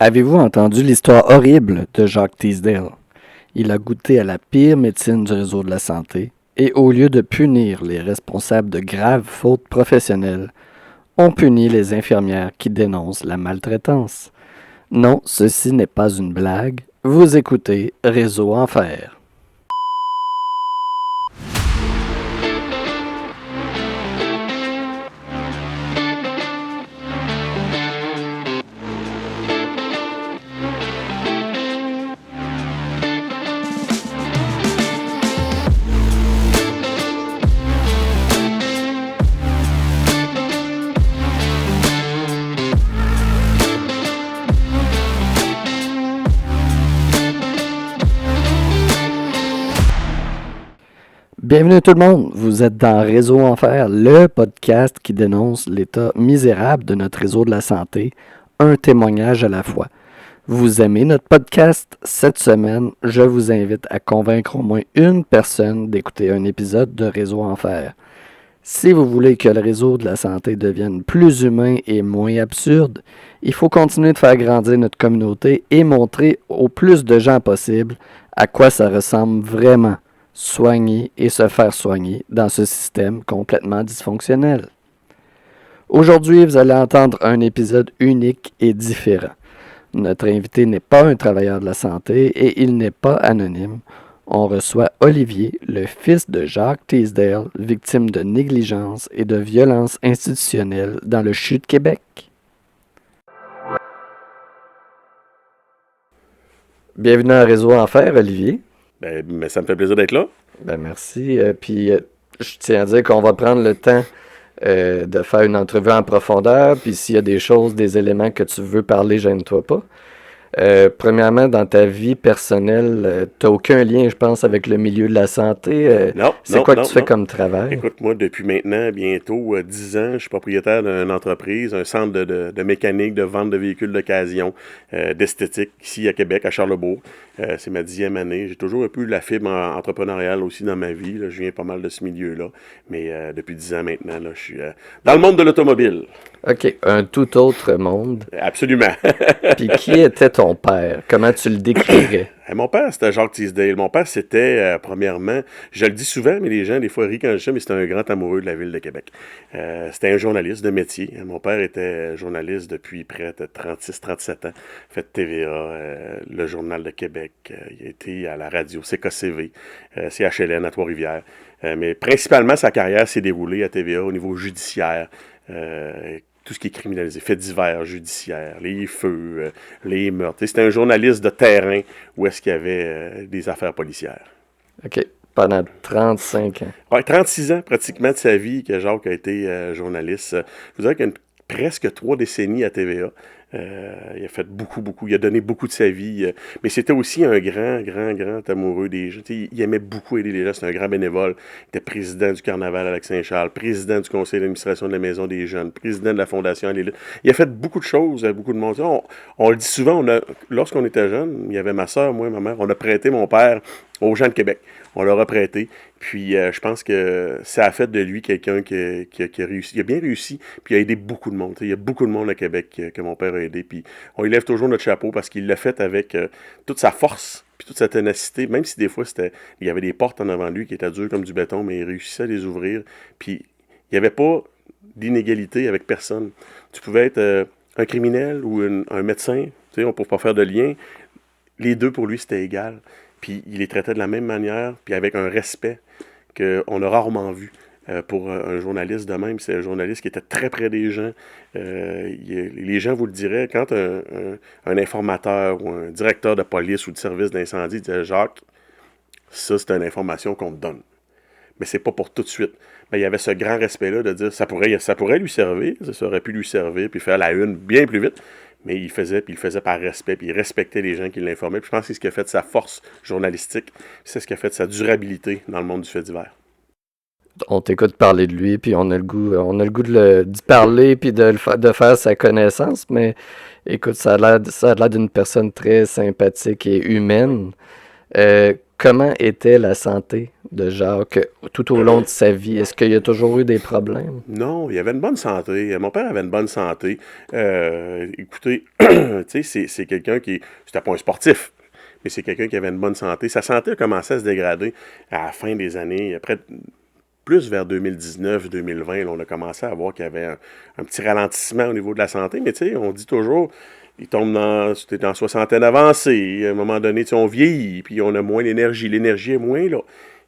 Avez-vous entendu l'histoire horrible de Jacques Teasdale? Il a goûté à la pire médecine du réseau de la santé et au lieu de punir les responsables de graves fautes professionnelles, on punit les infirmières qui dénoncent la maltraitance. Non, ceci n'est pas une blague. Vous écoutez Réseau Enfer. Bienvenue tout le monde, vous êtes dans Réseau Enfer, le podcast qui dénonce l'état misérable de notre réseau de la santé, un témoignage à la fois. Vous aimez notre podcast? Cette semaine, je vous invite à convaincre au moins une personne d'écouter un épisode de Réseau Enfer. Si vous voulez que le réseau de la santé devienne plus humain et moins absurde, il faut continuer de faire grandir notre communauté et montrer au plus de gens possible à quoi ça ressemble vraiment. Soigner et se faire soigner dans ce système complètement dysfonctionnel. Aujourd'hui, vous allez entendre un épisode unique et différent. Notre invité n'est pas un travailleur de la santé et il n'est pas anonyme. On reçoit Olivier, le fils de Jacques Teasdale, victime de négligence et de violence institutionnelle dans le CHU de Québec. Bienvenue à Réseau Enfer, Olivier. Mais ça me fait plaisir d'être là. Merci. Puis je tiens à dire qu'on va prendre le temps de faire une entrevue en profondeur. Puis s'il y a des choses, des éléments que tu veux parler, gêne-toi pas. Premièrement, dans ta vie personnelle, tu n'as aucun lien, je pense, avec le milieu de la santé. C'est quoi que tu fais comme travail? Écoute, moi, depuis maintenant, bientôt 10 ans, je suis propriétaire d'une entreprise, un centre de mécanique, de vente de véhicules d'occasion, d'esthétique, ici à Québec, à Charlebourg. C'est ma 10e année. J'ai toujours un peu la fibre entrepreneuriale aussi dans ma vie. Là. Je viens pas mal de ce milieu-là. Mais depuis 10 ans maintenant, là, je suis dans le monde de l'automobile. OK, un tout autre monde. Absolument. Puis qui était ton père? Comment tu le décrirais? Mon père, c'était Jacques Teasdale. Mon père, c'était, premièrement, je le dis souvent, mais les gens, des fois, rient quand je dis ça, mais c'était un grand amoureux de la ville de Québec. C'était un journaliste de métier. Mon père était journaliste depuis près de 36-37 ans. Fait TVA, le Journal de Québec. Il a été à la radio, CKCV, CHLN à Trois-Rivières. Mais principalement, sa carrière s'est déroulée à TVA au niveau judiciaire. Tout ce qui est criminalisé, faits divers, judiciaires, les feux, les meurtres. C'était un journaliste de terrain où est-ce qu'il y avait des affaires policières. OK. Pendant 35 ans. Ouais, 36 ans pratiquement de sa vie que Jacques a été journaliste. Je vous dirais qu'il y a presque 3 décennies à TVA. Il a fait beaucoup, il a donné beaucoup de sa vie. Mais c'était aussi un grand amoureux des gens. Il aimait beaucoup aider les gens. C'est un grand bénévole. Il était président du Carnaval à Lac-Saint-Charles, président du conseil d'administration de la Maison des Jeunes, président de la Fondation à l'élite. Il a fait beaucoup de choses à beaucoup de monde. On le dit souvent, lorsqu'on était jeunes, il y avait ma soeur, moi et ma mère, on a prêté mon père aux gens de Québec. On leur a prêté. Puis je pense que ça a fait de lui quelqu'un qui a réussi. Il a bien réussi, puis il a aidé beaucoup de monde. Il y a beaucoup de monde à Québec que mon père a aidé. Puis on lui lève toujours notre chapeau parce qu'il l'a fait avec toute sa force, puis toute sa ténacité. Même si des fois, il y avait des portes en avant de lui qui étaient dures comme du béton, mais il réussissait à les ouvrir. Puis il n'y avait pas d'inégalité avec personne. Tu pouvais être un criminel ou un médecin. On ne peut pas faire de lien. Les deux, pour lui, c'était égal. Puis il les traitait de la même manière, puis avec un respect qu'on a rarement vu pour un journaliste de même. C'est un journaliste qui était très près des gens. Les gens vous le diraient, quand un informateur ou un directeur de police ou de service d'incendie disait « Jacques, ça c'est une information qu'on te donne. » Mais c'est pas pour tout de suite. Mais il y avait ce grand respect-là de dire ça pourrait lui servir, ça aurait pu lui servir, puis faire la une bien plus vite. Mais il le faisait par respect, puis il respectait les gens qui l'informaient. Puis je pense que c'est ce qui a fait de sa force journalistique, c'est ce qui a fait de sa durabilité dans le monde du fait divers. On t'écoute parler de lui, puis on a le goût d'y parler, puis de faire sa connaissance, mais écoute, ça a l'air d'une personne très sympathique et humaine. Comment était la santé de Jacques tout au long de sa vie? Est-ce qu'il y a toujours eu des problèmes? Non, il avait une bonne santé. Mon père avait une bonne santé. Écoutez, tu sais, c'est quelqu'un qui... C'était pas un sportif, mais c'est quelqu'un qui avait une bonne santé. Sa santé a commencé à se dégrader à la fin des années, après, plus vers 2019-2020, on a commencé à voir qu'il y avait un petit ralentissement au niveau de la santé. Mais tu sais, on dit toujours, il tombe c'était dans soixantaine avancée. À un moment donné, tu sais, on vieillit, puis on a moins d'énergie. L'énergie est moins là.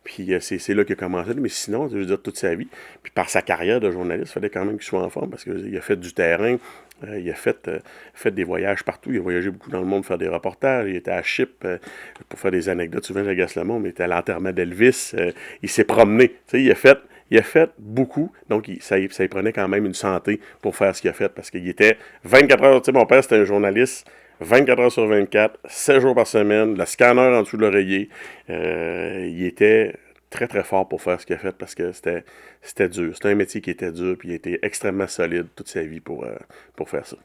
Puis c'est là qu'il a commencé. Mais sinon, je veux dire, toute sa vie, puis par sa carrière de journaliste, il fallait quand même qu'il soit en forme parce qu'il a fait du terrain. Il a fait des voyages partout. Il a voyagé beaucoup dans le monde pour faire des reportages. Il était à Chypre pour faire des anecdotes. Souvent, j'agace le monde, mais il était à l'enterrement d'Elvis. Il s'est promené. Tu sais, il a fait beaucoup. Donc, ça y prenait quand même une santé pour faire ce qu'il a fait parce qu'il était 24 heures. Tu sais, mon père, c'était un journaliste 24 heures sur 24, 7 jours par semaine, le scanner en dessous de l'oreiller. Il était très, très fort pour faire ce qu'il a fait parce que c'était dur. C'était un métier qui était dur, puis il était extrêmement solide toute sa vie pour faire ça.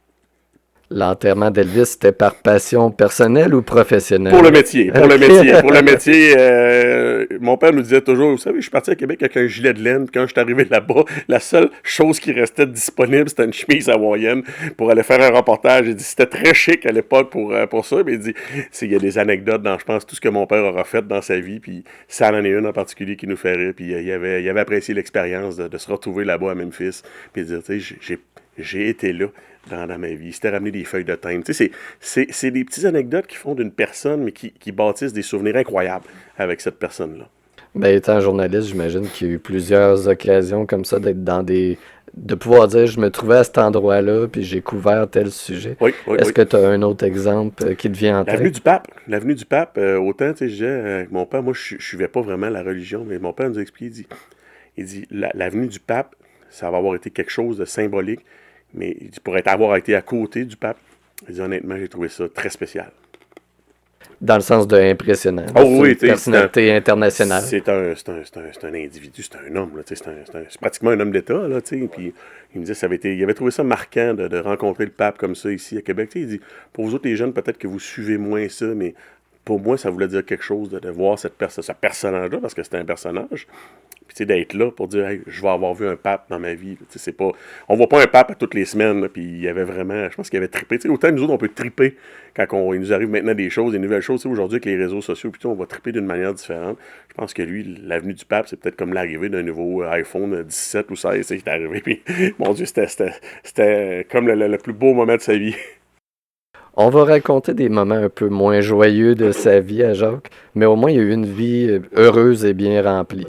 L'enterrement d'Elvis, c'était par passion personnelle ou professionnelle? Pour le métier, pour le métier, pour le métier. Mon père nous disait toujours, vous savez, je suis parti à Québec avec un gilet de laine. Quand je suis arrivé là-bas, la seule chose qui restait disponible, c'était une chemise hawaïenne pour aller faire un reportage. Il dit, c'était très chic à l'époque pour ça. Mais il dit, il y a des anecdotes dans, je pense, tout ce que mon père aura fait dans sa vie. Puis ça en est une en particulier qui nous fait rire. Puis il avait apprécié l'expérience de se retrouver là-bas à Memphis. Puis de dire, tu sais, j'ai été là dans ma vie. Il s'était ramené des feuilles de thym. Tu sais, c'est des petites anecdotes qui font d'une personne, mais qui bâtissent des souvenirs incroyables avec cette personne-là. Ben, étant journaliste, j'imagine qu'il y a eu plusieurs occasions comme ça d'être dans des... de pouvoir dire, je me trouvais à cet endroit-là, puis j'ai couvert tel sujet. Oui, oui, Est-ce oui. que tu as un autre exemple qui te vient en tête? L'avenue du Pape. L'avenue du Pape, autant, tu sais, je disais, avec mon père, moi, je ne suivais pas vraiment la religion, mais mon père nous a expliqué, il dit l'avenue du Pape, ça va avoir été quelque chose de symbolique, mais il dit, pour avoir été à côté du pape, il dit, honnêtement, j'ai trouvé ça très spécial. Dans le sens de impressionnant. Oh oui, tu sais. Personnalité internationale. C'est un individu, c'est un homme, là, c'est pratiquement un homme d'État, là, tu sais, puis il me disait, il avait trouvé ça marquant de rencontrer le pape comme ça ici à Québec. Tu sais, il dit, pour vous autres les jeunes, peut-être que vous suivez moins ça, mais pour moi, ça voulait dire quelque chose de voir ce personnage-là, parce que c'était un personnage. Puis, tu sais, d'être là pour dire, hey, je vais avoir vu un pape dans ma vie. Tu sais, c'est pas... On voit pas un pape à toutes les semaines, là, puis il y avait vraiment... Je pense qu'il avait trippé. Tu sais, autant nous autres, on peut tripper quand il nous arrive maintenant des choses, des nouvelles choses. Tu sais, aujourd'hui, avec les réseaux sociaux, puis on va tripper d'une manière différente. Je pense que lui, l'avenue du pape, c'est peut-être comme l'arrivée d'un nouveau iPhone 17 ou 16, tu sais, qui est arrivé. Puis, mon Dieu, c'était comme le plus beau moment de sa vie. On va raconter des moments un peu moins joyeux de sa vie à Jacques, mais au moins il y a eu une vie heureuse et bien remplie.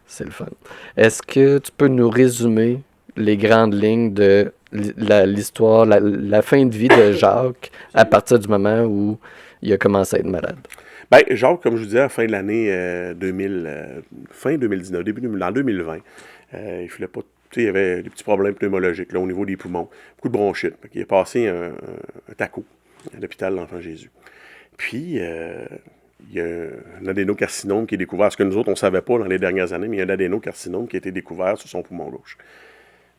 C'est le fun. Est-ce que tu peux nous résumer les grandes lignes de l'histoire, la fin de vie de Jacques à partir du moment où il a commencé à être malade? Ben, Jacques, comme je vous disais, à la fin de l'année 2000, fin 2019, en 2020, il fallait pas... Tu sais, il y avait des petits problèmes pneumologiques là, au niveau des poumons, beaucoup de bronchite. Il est passé un TACO à l'hôpital de l'Enfant Jésus. Puis, il y a un adénocarcinome qui est découvert, ce que nous autres, on ne savait pas dans les dernières années, mais il y a un adénocarcinome qui a été découvert sur son poumon gauche.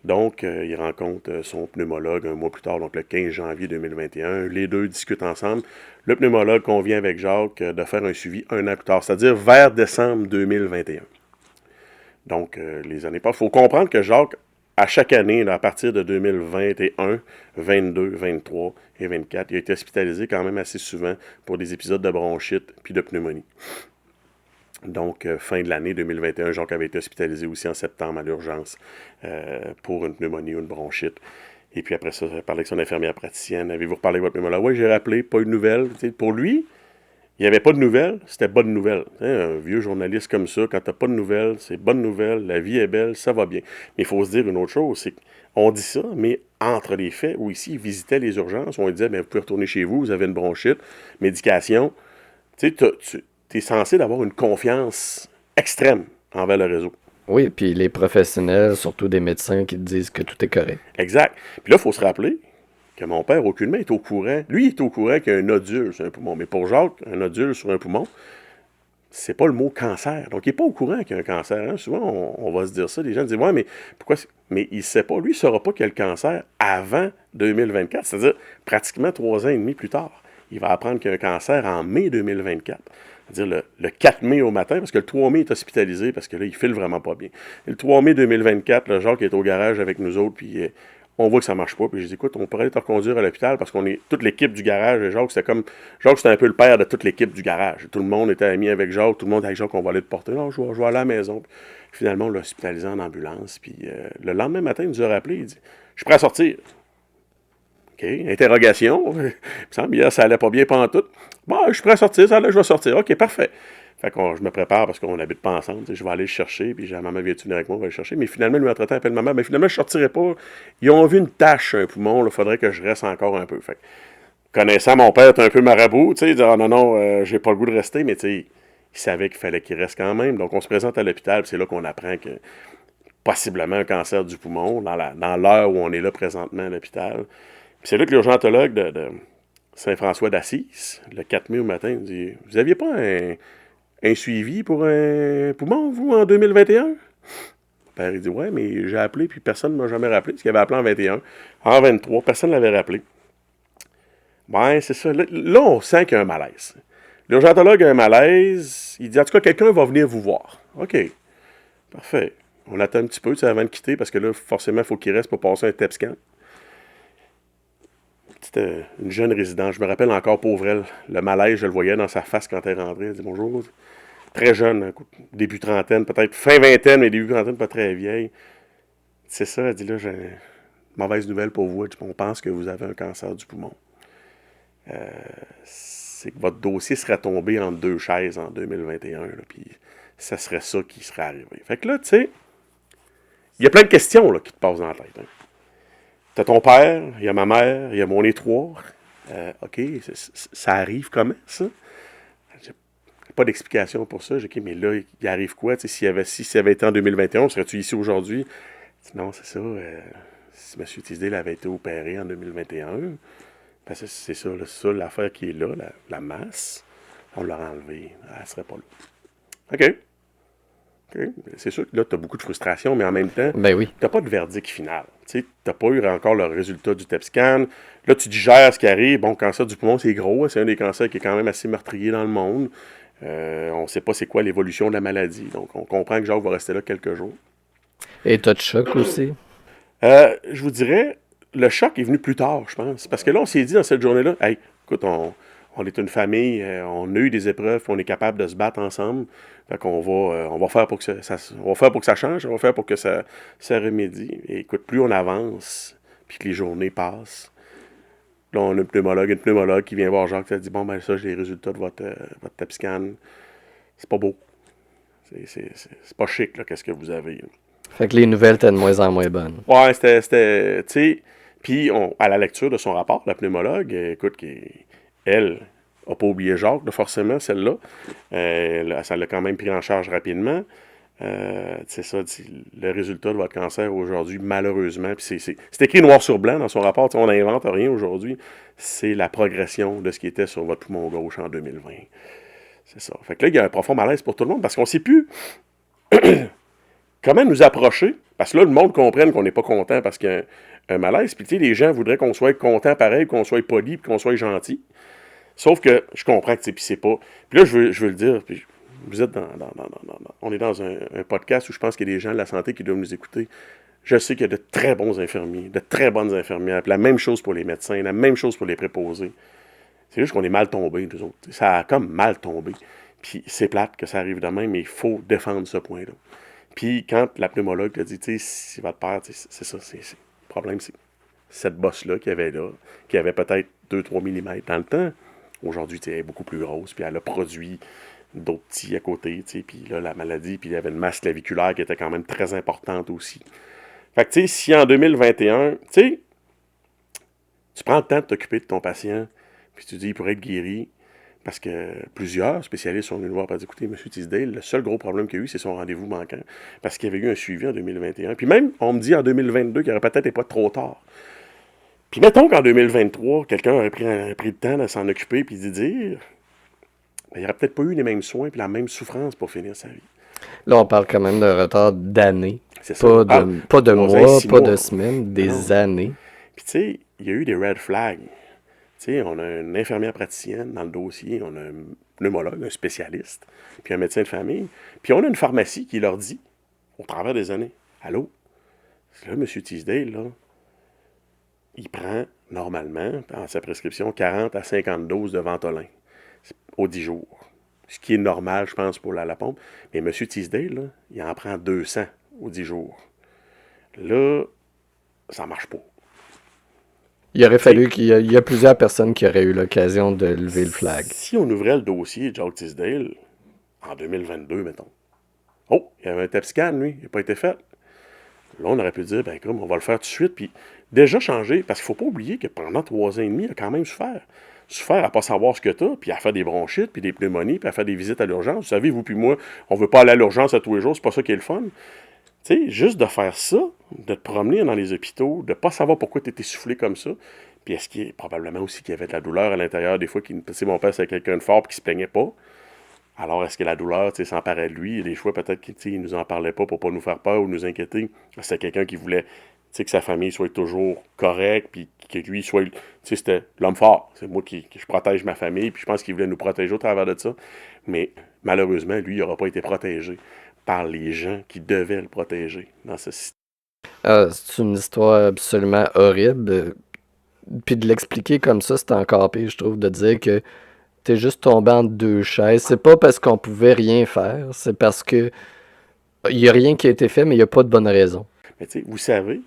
Donc, il rencontre son pneumologue un mois plus tard, donc le 15 janvier 2021. Les deux discutent ensemble. Le pneumologue convient avec Jacques de faire un suivi un an plus tard, c'est-à-dire vers décembre 2021. Donc, les années passent. Il faut comprendre que Jacques, à chaque année, là, à partir de 2021, 22, 23 et 24, il a été hospitalisé quand même assez souvent pour des épisodes de bronchite puis de pneumonie. Donc, fin de l'année 2021, Jacques avait été hospitalisé aussi en septembre à l'urgence pour une pneumonie ou une bronchite. Et puis après ça, j'ai parlé avec son infirmière praticienne. Avez-vous reparlé avec votre pneumologue? Oui, j'ai rappelé, pas eu de nouvelles. Tu sais, pour lui, il n'y avait pas de nouvelles, c'était bonne nouvelle. Tu sais, un vieux journaliste comme ça, quand tu n'as pas de nouvelles, c'est bonne nouvelle, la vie est belle, ça va bien. Mais il faut se dire une autre chose, c'est qu'on dit ça, mais entre les faits, où ici, ils visitaient les urgences, on lui disait, bien, vous pouvez retourner chez vous, vous avez une bronchite, médication. Tu sais, tu es censé d'avoir une confiance extrême envers le réseau. Oui, puis les professionnels, surtout des médecins qui te disent que tout est correct. Exact. Puis là, il faut se rappeler que mon père, aucunement, est au courant. Lui, il est au courant qu'il y a un nodule sur un poumon. Mais pour Jacques, un nodule sur un poumon, c'est pas le mot cancer. Donc, il n'est pas au courant qu'il y a un cancer. Hein. Souvent, on va se dire ça. Les gens disent, ouais, mais pourquoi... Mais il ne sait pas. Lui, il ne saura pas qu'il y a le cancer avant 2024. C'est-à-dire pratiquement 3 ans et demi plus tard. Il va apprendre qu'il y a un cancer en mai 2024. c'est-à-dire le 4 mai au matin, parce que le 3 mai est hospitalisé, parce que là, il file vraiment pas bien. Et le 3 mai 2024, le Jacques est au garage avec nous autres, puis on voit que ça marche pas. Puis je dis, écoute, on pourrait aller te reconduire à l'hôpital, parce qu'on est toute l'équipe du garage. Et Jacques, c'était un peu le père de toute l'équipe du garage. Tout le monde était ami avec Jacques, tout le monde avec Jacques, on va aller te porter. Non, je vais aller à la maison. Puis, finalement, on l'a hospitalisé en ambulance. Puis le lendemain matin, il nous a rappelé, il dit, je suis prêt à sortir. OK, interrogation. Il me semble hier, ça allait pas bien pantoute. Bon, je suis prêt à sortir, ça allait, je vais sortir. OK, parfait. Fait que je me prépare parce qu'on n'habite pas ensemble. Je vais aller le chercher, puis j'ai maman vient venir avec moi, on va le chercher. Mais finalement, lui, entre-temps, appelle maman. Mais finalement, je ne sortirai pas. Ils ont vu une tache sur un poumon, il faudrait que je reste encore un peu. Fait que, connaissant mon père, un peu marabout, il dit, ah non, non, j'ai pas le goût de rester, mais il savait qu'il fallait qu'il reste quand même. Donc, on se présente à l'hôpital, puis c'est là qu'on apprend que possiblement un cancer du poumon, dans l'heure où on est là présentement à l'hôpital. Puis c'est là que l'urgentologue de Saint-François d'Assise, le 4 mai au matin, il dit, vous aviez pas un suivi pour un poumon, vous, en 2021? Mon père, il dit, ouais, mais j'ai appelé, puis personne ne m'a jamais rappelé, parce qu'il avait appelé en 21. En 23, personne ne l'avait rappelé. Ben, c'est ça. Là, on sent qu'il y a un malaise. L'urgentologue a un malaise. Il dit, en tout cas, quelqu'un va venir vous voir. OK. Parfait. On attend un petit peu, avant de quitter, parce que là, forcément, il faut qu'il reste pour passer un TEP scan. C'était une jeune résidente. Je me rappelle encore, pauvre elle, le malaise, je le voyais dans sa face quand elle rentrait. Elle dit bonjour. Très jeune, début trentaine, peut-être fin vingtaine, mais début trentaine, pas très vieille. C'est ça, elle dit là, j'ai une mauvaise nouvelle pour vous. On pense que vous avez un cancer du poumon. C'est que votre dossier serait tombé entre deux chaises en 2021, là, puis ça serait ça qui serait arrivé. Fait que là, tu sais, il y a plein de questions là, qui te passent dans la tête. Hein. T'as ton père, il y a ma mère, il y a mon étroit. OK, ça arrive comment, ça? J'ai pas d'explication pour ça. J'ai dit, OK, mais là, il arrive quoi? Si ça avait été en 2021, serais-tu ici aujourd'hui? Non, c'est ça. Si M. Tisdale avait été opéré en 2021, ben c'est ça, l'affaire qui est là, la masse, on l'aurait enlevée. Elle serait pas là. OK. C'est sûr que là, tu as beaucoup de frustration, mais en même temps, Ben oui. tu n'as pas de verdict final. Tu n'as pas eu encore le résultat du TEP scan. Là, tu digères ce qui arrive. Bon, le cancer du poumon, c'est gros. C'est un des cancers qui est quand même assez meurtrier dans le monde. On ne sait pas c'est quoi l'évolution de la maladie. Donc, on comprend que Jacques va rester là quelques jours. Et t'as de choc aussi? Je vous dirais, le choc est venu plus tard, je pense. Parce que là, on s'est dit dans cette journée-là, hey, écoute, on est une famille, on a eu des épreuves, on est capable de se battre ensemble. Fait qu'on va faire pour que on va faire pour que ça change, on va faire pour que ça remédie. Et écoute, plus on avance, puis que les journées passent, là, on a une pneumologue qui vient voir Jacques, qui a dit, bon, ben ça, j'ai les résultats de votre TEP scan. C'est pas beau. C'est pas chic, là, qu'est-ce que vous avez. Là. Fait que les nouvelles étaient de moins en moins bonnes. Ouais, c'était tu sais, puis à la lecture de son rapport, la pneumologue, écoute, elle n'a pas oublié Jacques, là, forcément, celle-là. Ça l'a quand même pris en charge rapidement. C'est ça, le résultat de votre cancer aujourd'hui, malheureusement, puis c'est écrit noir sur blanc dans son rapport, on n'invente rien aujourd'hui, c'est la progression de ce qui était sur votre poumon gauche en 2020. C'est ça. Fait que là, il y a un profond malaise pour tout le monde, parce qu'on ne sait plus comment nous approcher, parce que là, le monde comprenne qu'on n'est pas content parce qu'il y a un malaise, puis tu sais, les gens voudraient qu'on soit content pareil, qu'on soit poli, puis qu'on soit gentil. Sauf que je comprends que c'est pas. Puis là, je veux le dire, puis vous êtes on est dans un podcast où je pense qu'il y a des gens de la santé qui doivent nous écouter. Je sais qu'il y a de très bons infirmiers, de très bonnes infirmières, puis la même chose pour les médecins, la même chose pour les préposés. C'est juste qu'on est mal tombé, nous autres. Ça a comme mal tombé. Puis c'est plate que ça arrive de même, mais il faut défendre ce point-là. Puis quand la pneumologue t'a dit, tu sais, si votre père, c'est ça, le problème, c'est cette bosse-là qu'il y avait là, qui avait peut-être 2-3 mm dans le temps, aujourd'hui, elle est beaucoup plus grosse, puis elle a produit d'autres petits à côté, tu sais, puis là, la maladie, puis il y avait une masse claviculaire qui était quand même très importante aussi. Fait que, tu sais, si en 2021, tu sais, tu prends le temps de t'occuper de ton patient, puis tu dis, il pourrait être guéri, parce que plusieurs spécialistes sont venus le voir et ont dit, écoutez, M. Tisdale, le seul gros problème qu'il y a eu, c'est son rendez-vous manquant, parce qu'il y avait eu un suivi en 2021. Puis même, on me dit en 2022 qu'il aurait peut-être été pas trop tard. Puis mettons qu'en 2023, quelqu'un aurait pris le temps de s'en occuper puis d'y dire, ben, il n'aurait peut-être pas eu les mêmes soins et la même souffrance pour finir sa vie. Là, on parle quand même d'un retard d'années. C'est ça. Pas de mois, pas de semaines, des années. Puis tu sais, il y a eu des red flags. Tu sais, on a une infirmière praticienne dans le dossier, on a pneumologue, un spécialiste, puis un médecin de famille. Puis on a une pharmacie qui leur dit, au travers des années, allô, là, M. Teasdale, là, il prend normalement, dans sa prescription, 40 à 50 doses de Ventolin aux 10 jours. Ce qui est normal, je pense, pour la pompe. Mais M. Teasdale, là, il en prend 200 aux 10 jours. Là, ça marche pas. Il aurait fallu qu'il y a plusieurs personnes qui auraient eu l'occasion de lever le flag. Si on ouvrait le dossier de Jacques Teasdale, en 2022, mettons, oh, il y avait un TEP scan, lui, il n'a pas été fait. Là, on aurait pu dire, ben comme on va le faire tout de suite, puis déjà changer, parce qu'il ne faut pas oublier que pendant 3 ans et demi, il a quand même souffert. Souffert à ne pas savoir ce que tu as, puis à faire des bronchites, puis des pneumonies, puis à faire des visites à l'urgence. Vous savez, vous puis moi, on ne veut pas aller à l'urgence à tous les jours, c'est pas ça qui est le fun. Tu sais, juste de faire ça, de te promener dans les hôpitaux, de ne pas savoir pourquoi tu étais soufflé comme ça, puis est-ce qu'il y a probablement aussi qu'il y avait de la douleur à l'intérieur, des fois, mon père, c'est quelqu'un de fort, puis qui se plaignait pas. Alors, est-ce que la douleur s'emparait de lui? Et des fois, peut-être qu'il ne nous en parlait pas pour ne pas nous faire peur ou nous inquiéter. C'était quelqu'un qui voulait que sa famille soit toujours correcte, puis que lui soit... C'était l'homme fort. C'est moi qui je protège ma famille, puis je pense qu'il voulait nous protéger au travers de ça. Mais malheureusement, lui, il n'aura pas été protégé par les gens qui devaient le protéger dans ce système. C'est une histoire absolument horrible. Puis de l'expliquer comme ça, c'est encore pire, je trouve, de dire que t'es juste tombé entre deux chaises. C'est pas parce qu'on pouvait rien faire, c'est parce que il y a rien qui a été fait, mais il n'y a pas de bonne raison. Mais tu sais, vous savez,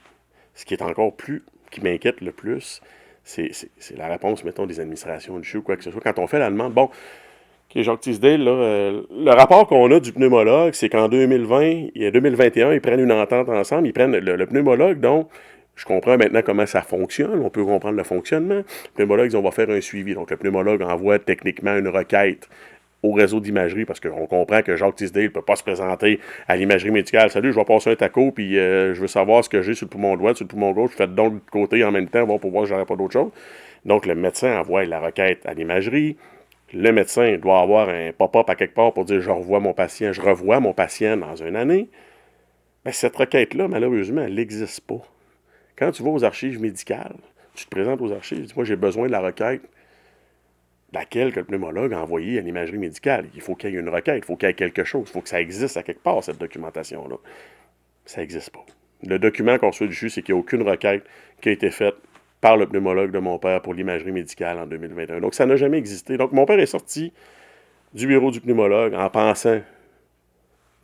ce qui est encore plus, qui m'inquiète le plus, c'est la réponse, mettons, des administrations du CHU ou quoi que ce soit. Quand on fait la demande, bon, OK, Jacques Teasdale, là, le rapport qu'on a du pneumologue, c'est qu'en 2020 et 2021, ils prennent une entente ensemble, ils prennent le pneumologue, donc je comprends maintenant comment ça fonctionne, on peut comprendre le fonctionnement. Le pneumologue, on va faire un suivi. Donc, le pneumologue envoie techniquement une requête au réseau d'imagerie, parce qu'on comprend que Jacques Teasdale ne peut pas se présenter à l'imagerie médicale. Salut, je vais passer un taco, puis je veux savoir ce que j'ai sur le poumon droit, sur le poumon gauche, je fais de l'autre côté en même temps, pour voir si j'aurais pas d'autre chose. Donc, le médecin envoie la requête à l'imagerie. Le médecin doit avoir un pop-up à quelque part pour dire je revois mon patient dans une année. Mais cette requête-là, malheureusement, elle n'existe pas. Quand tu vas aux archives médicales, tu te présentes aux archives, tu dis moi j'ai besoin de la requête laquelle que le pneumologue a envoyée à l'imagerie médicale. Il faut qu'il y ait une requête, il faut qu'il y ait quelque chose, il faut que ça existe à quelque part, cette documentation-là. Ça n'existe pas. Le document qu'on reçoit du CHU, c'est qu'il n'y a aucune requête qui a été faite par le pneumologue de mon père pour l'imagerie médicale en 2021. Donc, ça n'a jamais existé. Donc, mon père est sorti du bureau du pneumologue en pensant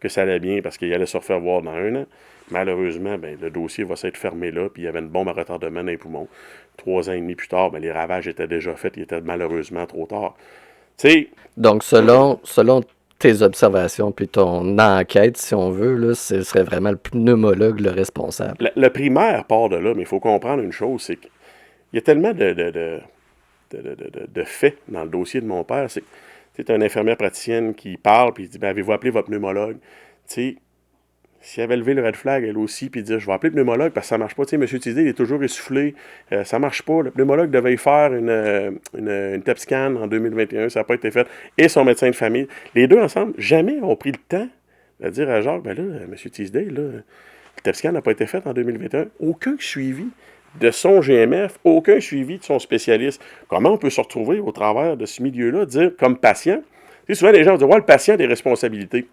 que ça allait bien parce qu'il allait se refaire voir dans 1 an. Malheureusement, ben, le dossier va s'être fermé là, puis il y avait une bombe à retardement dans les poumons. 3 ans et demi plus tard, ben, les ravages étaient déjà faits, il était malheureusement trop tard. T'sais, donc, selon tes observations puis ton enquête, si on veut, là, ce serait vraiment le pneumologue le responsable. Le primaire part de là, mais il faut comprendre une chose, c'est qu'il y a tellement de faits dans le dossier de mon père. C'est une infirmière praticienne qui parle, puis il dit, ben, avez-vous appelé votre pneumologue? Tu sais, si elle avait levé le red flag, elle aussi, puis dire, je vais appeler le pneumologue parce que ça marche pas. Tu sais, M. Teasdale, il est toujours essoufflé, ça marche pas. Le pneumologue devait y faire une TEP scan en 2021, ça n'a pas été fait. Et son médecin de famille. Les deux ensemble, jamais ont pris le temps de dire à Jacques, ben là, M. Teasdale, là, le TEP scan n'a pas été fait en 2021. Aucun suivi de son GMF, aucun suivi de son spécialiste. Comment on peut se retrouver au travers de ce milieu-là, dire, comme patient, tu sais, souvent les gens disent, ouais, le patient a des responsabilités.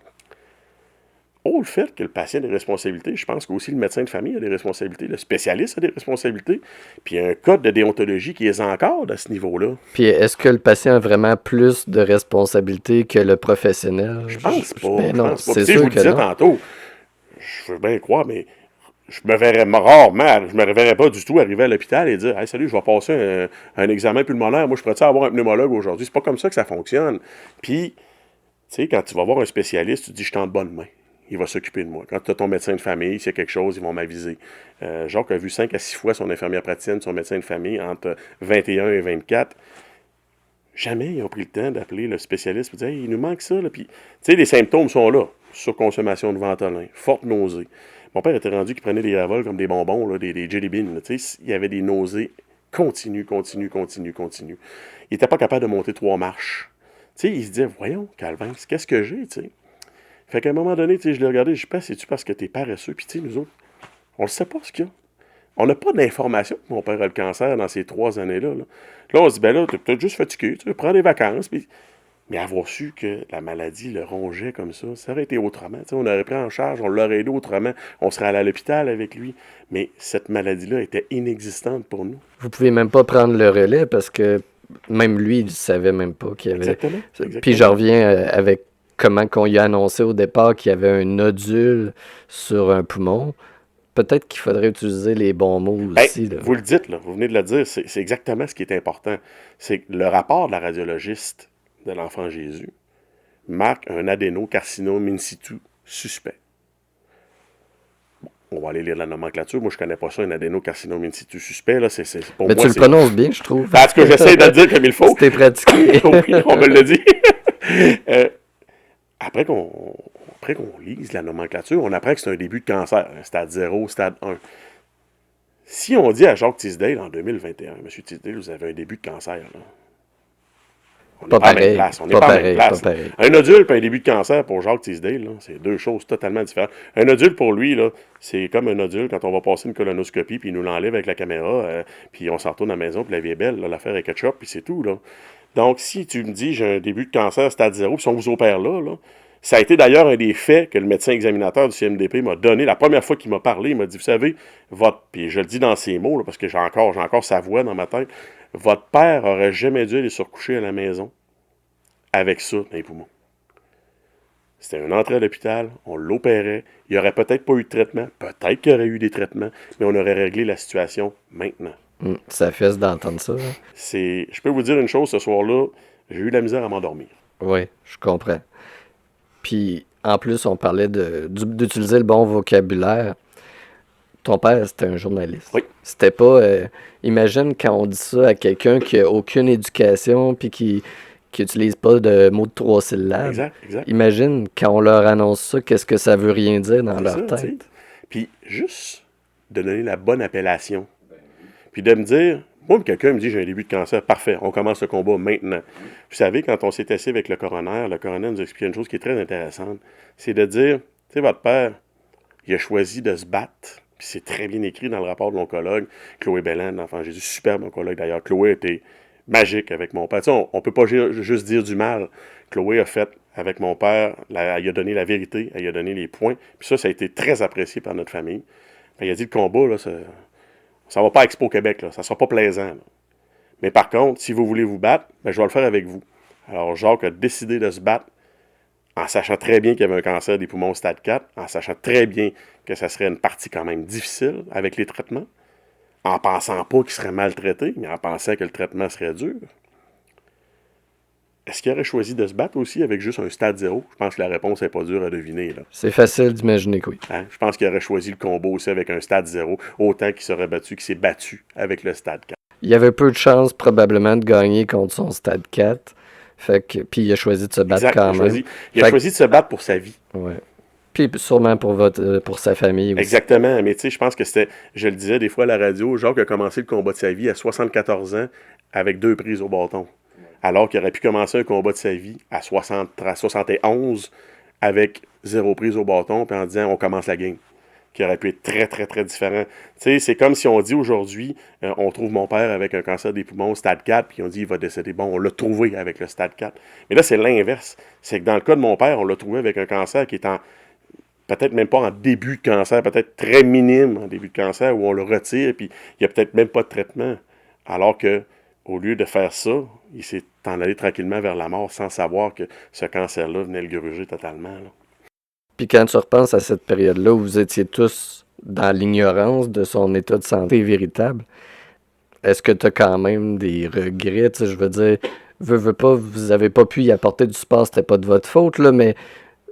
Oh, le fait que le patient a des responsabilités, je pense qu'aussi le médecin de famille a des responsabilités, le spécialiste a des responsabilités, puis il y a un code de déontologie qui est encore à ce niveau-là. Puis est-ce que le patient a vraiment plus de responsabilités que le professionnel? Je pense pas. Ben non, c'est sûr que je vous le disais tantôt, je veux bien croire, mais je me verrais rarement, je me verrais pas du tout arriver à l'hôpital et dire « Hey, salut, je vais passer un examen pulmonaire, moi je pourrais-tu avoir un pneumologue aujourd'hui? » C'est pas comme ça que ça fonctionne. Puis, tu sais, quand tu vas voir un spécialiste, tu te dis « Je suis en bonne main. » Il va s'occuper de moi. Quand tu as ton médecin de famille, s'il y a quelque chose, ils vont m'aviser. Jacques a vu 5 à 6 fois son infirmière praticienne, son médecin de famille, entre 21 et 24. Jamais ils ont pris le temps d'appeler le spécialiste pour dire hey, il nous manque ça. Là. Puis, tu sais, les symptômes sont là. Surconsommation de Ventolin, forte nausée. Mon père était rendu qu'il prenait des Gravol comme des bonbons, là, des jelly beans. Tu sais, il y avait des nausées continues. Il n'était pas capable de monter 3 marches. Tu sais, il se disait, voyons, Calvin, qu'est-ce que j'ai, tu sais? Fait qu'à un moment donné, tu sais, je l'ai regardé, je dis, c'est-tu parce que t'es paresseux? Puis, tu sais, nous autres, on ne sait pas ce qu'il y a. On n'a pas d'informations que mon père a le cancer dans ces 3 années-là. Là, on se dit, ben là, t'es peut-être juste fatigué, tu prends des vacances. Puis, Mais avoir su que la maladie le rongeait comme ça aurait été autrement. Tu sais, on aurait pris en charge, on l'aurait aidé autrement, on serait allé à l'hôpital avec lui. Mais cette maladie-là était inexistante pour nous. Vous pouvez même pas prendre le relais parce que même lui, il savait même pas qu'il y avait... Exactement. Puis je reviens avec comment qu'on lui a annoncé au départ qu'il y avait un nodule sur un poumon. Peut-être qu'il faudrait utiliser les bons mots aussi. Là. Vous le dites, là, vous venez de le dire, c'est exactement ce qui est important. C'est que le rapport de la radiologiste de l'enfant Jésus marque un adénocarcinome in situ suspect. Bon, on va aller lire la nomenclature. Moi, je connais pas ça, un adénocarcinome in situ suspect. Là, pour mais moi, tu le prononces bien, je trouve. Parce que j'essaie de le dire comme il faut. C'était pratiqué. Oui, on me l'a dit. Après qu'on lise la nomenclature, on apprend que c'est un début de cancer, stade 0, stade 1. Si on dit à Jacques Tisdale en 2021, M. Tisdale, vous avez un début de cancer, là. On n'est pas à la même place. On n'est pas à la même place. Un nodule et un début de cancer pour Jacques Tisdale, là, c'est deux choses totalement différentes. Un nodule pour lui, là, c'est comme un nodule quand on va passer une colonoscopie, puis il nous l'enlève avec la caméra, puis on s'en retourne à la maison, puis la vie est belle, là, l'affaire est ketchup, puis c'est tout. Là. Donc, si tu me dis j'ai un début de cancer stade 0, puis si on vous opère là, ça a été d'ailleurs un des faits que le médecin examinateur du CMDP m'a donné. La première fois qu'il m'a parlé, il m'a dit, vous savez, puis je le dis dans ces mots, là, parce que j'ai encore sa voix dans ma tête, votre père aurait jamais dû aller se recoucher à la maison avec ça dans les poumons. C'était une entrée à l'hôpital, on l'opérait, il n'y aurait peut-être pas eu de traitement, peut-être qu'il y aurait eu des traitements, mais on aurait réglé la situation maintenant. Ça fesse d'entendre ça. Hein? Je peux vous dire une chose, ce soir-là, j'ai eu de la misère à m'endormir. Oui, je comprends. Puis, en plus, on parlait d'utiliser le bon vocabulaire. Ton père, c'était un journaliste. Oui. C'était pas... imagine quand on dit ça à quelqu'un qui n'a aucune éducation puis qui n'utilise pas de mots de 3 syllabes. Exact. Imagine quand on leur annonce ça, qu'est-ce que ça veut rien dire dans leur tête. T'sais. Puis, juste de donner la bonne appellation. Puis de me dire... Moi, quelqu'un me dit j'ai un début de cancer, parfait, on commence le combat maintenant. Vous savez, quand on s'est assis avec le coroner nous a expliqué une chose qui est très intéressante. C'est de dire, tu sais, votre père, il a choisi de se battre, puis c'est très bien écrit dans le rapport de l'oncologue, Chloé Belland, l'enfant Jésus, superbe oncologue d'ailleurs. Chloé était magique avec mon père. Tu sais, on peut pas juste dire du mal. Chloé a fait avec mon père, elle a donné la vérité, elle a donné les points, puis ça a été très apprécié par notre famille. Il a dit le combat, là, ça va pas à Expo Québec, là. Ça sera pas plaisant. Là. Mais par contre, si vous voulez vous battre, je vais le faire avec vous. Alors, Jacques a décidé de se battre en sachant très bien qu'il y avait un cancer des poumons stade 4, en sachant très bien que ça serait une partie quand même difficile avec les traitements, en pensant pas qu'il serait maltraité, mais en pensant que le traitement serait dur. Est-ce qu'il aurait choisi de se battre aussi avec juste un stade 0? Je pense que la réponse n'est pas dure à deviner. Là. C'est facile d'imaginer que oui. Hein? Je pense qu'il aurait choisi le combo aussi avec un stade 0, autant qu'il s'est battu avec le stade 4. Il y avait peu de chances probablement de gagner contre son stade 4. Puis il a choisi de se battre quand même. Il a choisi de se battre pour sa vie. Ouais. Puis sûrement pour sa famille aussi. Exactement. Mais tu sais, je pense que c'était, je le disais des fois à la radio, Jacques a commencé le combat de sa vie à 74 ans avec 2 prises au bâton. Alors qu'il aurait pu commencer un combat de sa vie à 71 avec 0 prise au bâton, puis en disant on commence la game. Qui aurait pu être très, très, très différent. Tu sais, c'est comme si on dit aujourd'hui, on trouve mon père avec un cancer des poumons stade 4, puis on dit il va décéder. Bon, on l'a trouvé avec le stade 4. Mais là, c'est l'inverse. C'est que dans le cas de mon père, on l'a trouvé avec un cancer qui est peut-être même pas en début de cancer, peut-être très minime en début de cancer, où on le retire, puis il n'y a peut-être même pas de traitement. Alors que, au lieu de faire ça, il s'est en allé tranquillement vers la mort sans savoir que ce cancer-là venait le gruger totalement. Là. Puis quand tu repenses à cette période-là où vous étiez tous dans l'ignorance de son état de santé véritable, est-ce que tu as quand même des regrets? Je veux dire, veux pas, vous avez pas pu y apporter du support, c'était pas de votre faute, là, mais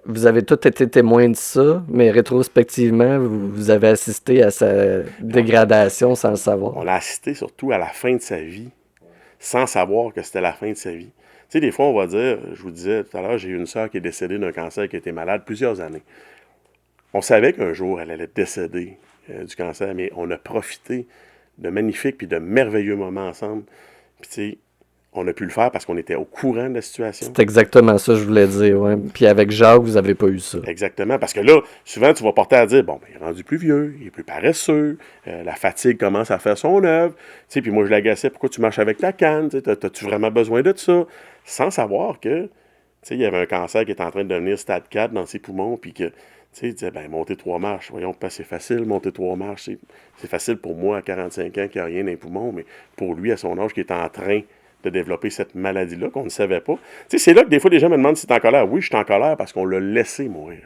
vous avez tous été témoins de ça, mais rétrospectivement, vous avez assisté à sa dégradation sans le savoir. On l'a assisté surtout à la fin de sa vie, sans savoir que c'était la fin de sa vie. Tu sais, des fois, on va dire, je vous disais tout à l'heure, j'ai eu une sœur qui est décédée d'un cancer, qui a été malade plusieurs années. On savait qu'un jour, elle allait décéder du cancer, mais on a profité de magnifiques puis de merveilleux moments ensemble. Puis tu sais, on a pu le faire parce qu'on était au courant de la situation. C'est exactement ça que je voulais dire, ouais. Puis avec Jacques, vous n'avez pas eu ça. Exactement, parce que là, souvent, tu vas porter à dire, bon, ben, il est rendu plus vieux, il est plus paresseux, la fatigue commence à faire son œuvre. Tu sais, puis moi, je l'agaçais, pourquoi tu marches avec ta canne? As-tu vraiment besoin de ça? Sans savoir que sais, il y avait un cancer qui était en train de devenir stade 4 dans ses poumons, puis que, tu sais, il disait, ben, monter 3 marches, voyons, c'est facile, monter 3 marches, c'est facile pour moi à 45 ans qui n'a rien dans les poumons, mais pour lui, à son âge, qui est en train de développer cette maladie-là qu'on ne savait pas. Tu sais, c'est là que des fois, les gens me demandent si tu es en colère. Oui, je suis en colère parce qu'on l'a laissé mourir.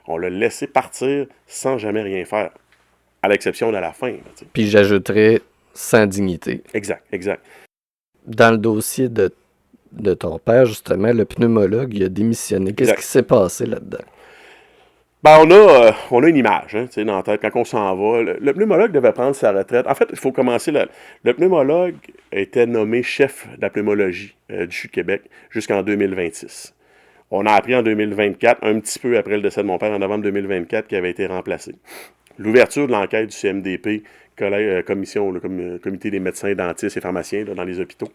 On l'a laissé partir sans jamais rien faire, à l'exception de la fin. Là, tu sais. Puis j'ajouterais sans dignité. Exact, exact. Dans le dossier de ton père, justement, le pneumologue, il a démissionné. Qu'est-ce Exact. qui s'est passé là-dedans? Ben, on a une image, hein, tu sais, dans la tête, quand on s'en va. Le pneumologue devait prendre sa retraite. En fait, il faut commencer là. Le pneumologue était nommé chef de la pneumologie du CHU de Québec jusqu'en 2026. On a appris en 2024, un petit peu après le décès de mon père, en novembre 2024, qu'il avait été remplacé. L'ouverture de l'enquête du CMDP, comité des médecins, dentistes et pharmaciens là, dans les hôpitaux,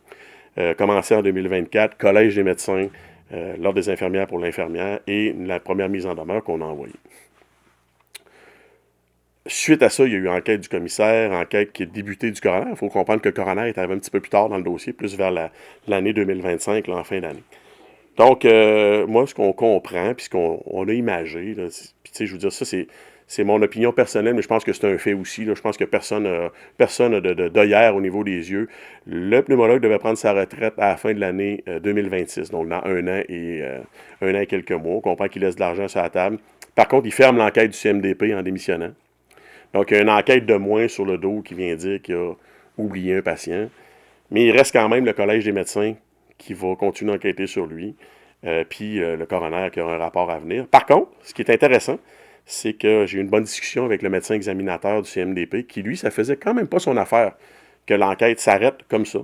commençait en 2024, collège des médecins, l'ordre des infirmières pour l'infirmière et la première mise en demeure qu'on a envoyée. Suite à ça, il y a eu enquête du commissaire, enquête qui est débutée du coroner. Il faut comprendre que le coroner est arrivé un petit peu plus tard dans le dossier, plus vers l'année 2025, là, en fin d'année. Donc, moi, ce qu'on comprend, puis ce qu'on a imagé, là, puis tu sais, je veux dire, ça, c'est mon opinion personnelle, mais je pense que c'est un fait aussi. Là. Je pense que personne n'a d'œillère au niveau des yeux. Le pneumologue devait prendre sa retraite à la fin de l'année 2026, donc dans un an et quelques mois. On comprend qu'il laisse de l'argent sur la table. Par contre, il ferme l'enquête du CMDP en démissionnant. Donc, il y a une enquête de moins sur le dos qui vient dire qu'il a oublié un patient. Mais il reste quand même le Collège des médecins qui va continuer d'enquêter sur lui. Puis le coroner qui a un rapport à venir. Par contre, ce qui est intéressant, c'est que j'ai eu une bonne discussion avec le médecin examinateur du CMDP qui, lui, ça faisait quand même pas son affaire que l'enquête s'arrête comme ça.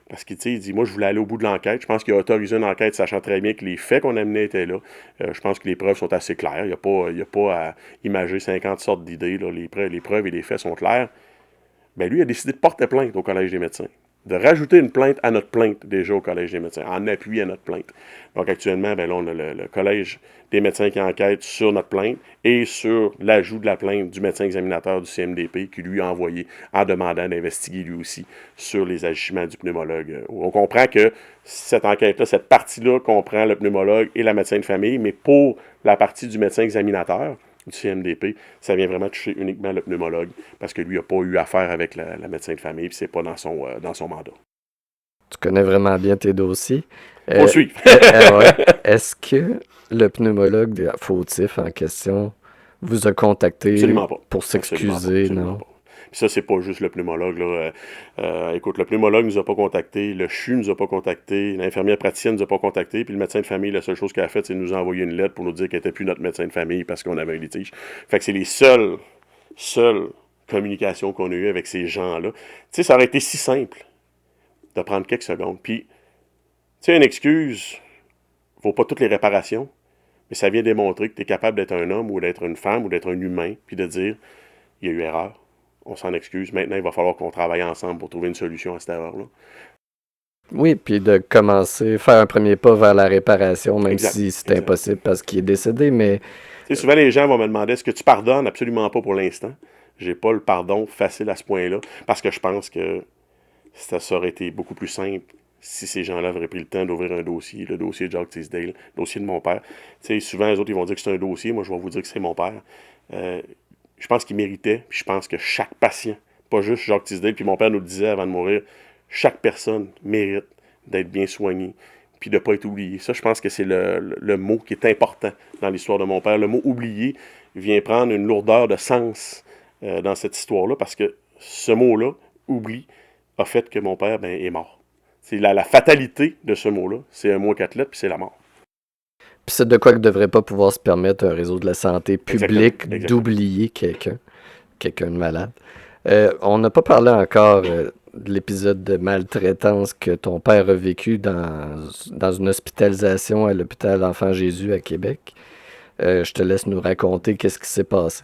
Parce qu'il dit, moi, je voulais aller au bout de l'enquête. Je pense qu'il a autorisé une enquête, sachant très bien que les faits qu'on amenait étaient là. Je pense que les preuves sont assez claires. Il n'y a pas à imager 50 sortes d'idées. Là. Les preuves et les faits sont clairs. Ben, lui, il a décidé de porter plainte au Collège des médecins. De rajouter une plainte à notre plainte, déjà au Collège des médecins, en appui à notre plainte. Donc, actuellement, ben là, on a le Collège des médecins qui enquête sur notre plainte et sur l'ajout de la plainte du médecin examinateur du CMDP qui lui a envoyé en demandant d'investiguer lui aussi sur les agissements du pneumologue. On comprend que cette enquête-là, cette partie-là comprend le pneumologue et la médecin de famille, mais pour la partie du médecin examinateur, du CMDP, ça vient vraiment toucher uniquement le pneumologue parce que lui n'a pas eu affaire avec la médecin de famille puis c'est pas dans son mandat. Tu connais vraiment bien tes dossiers. Faut suivre. Ouais. Est-ce que le pneumologue fautif en question vous a contacté pour s'excuser? Non. Pas. Puis ça, c'est pas juste le pneumologue. Là. Écoute, le pneumologue nous a pas contacté, le CHU nous a pas contacté, l'infirmière praticienne nous a pas contacté, puis le médecin de famille, la seule chose qu'elle a faite, c'est nous envoyer une lettre pour nous dire qu'elle n'était plus notre médecin de famille parce qu'on avait un litige. Fait que c'est les seules communications qu'on a eues avec ces gens-là. Tu sais, ça aurait été si simple de prendre quelques secondes. Puis, tu sais, une excuse vaut pas toutes les réparations, mais ça vient démontrer que tu es capable d'être un homme ou d'être une femme ou d'être un humain, puis de dire, il y a eu erreur. On s'en excuse. Maintenant, il va falloir qu'on travaille ensemble pour trouver une solution à cette erreur-là. Oui, puis de commencer, faire un premier pas vers la réparation, même si c'est impossible parce qu'il est décédé, mais... Tu sais, souvent, les gens vont me demander, est-ce que tu pardonnes? Absolument pas pour l'instant. J'ai pas le pardon facile à ce point-là, parce que je pense que ça aurait été beaucoup plus simple si ces gens-là avaient pris le temps d'ouvrir un dossier, le dossier de Jacques Tisdale, le dossier de mon père. Tu sais, souvent, les autres, ils vont dire que c'est un dossier. Moi, je vais vous dire que c'est mon père. Je pense qu'il méritait, puis je pense que chaque patient, pas juste Jacques Tisdale, puis mon père nous le disait avant de mourir, chaque personne mérite d'être bien soignée, puis de ne pas être oubliée. Ça, je pense que c'est le mot qui est important dans l'histoire de mon père. Le mot « oublié » vient prendre une lourdeur de sens dans cette histoire-là, parce que ce mot-là, « oubli », a fait que mon père est mort. C'est la fatalité de ce mot-là. C'est un mot à 4 lettres, puis c'est la mort. Puis c'est de quoi que ne devrait pas pouvoir se permettre un réseau de la santé publique d'oublier quelqu'un de malade. On n'a pas parlé encore de l'épisode de maltraitance que ton père a vécu dans une hospitalisation à l'hôpital Enfant Jésus à Québec. Je te laisse nous raconter qu'est-ce qui s'est passé.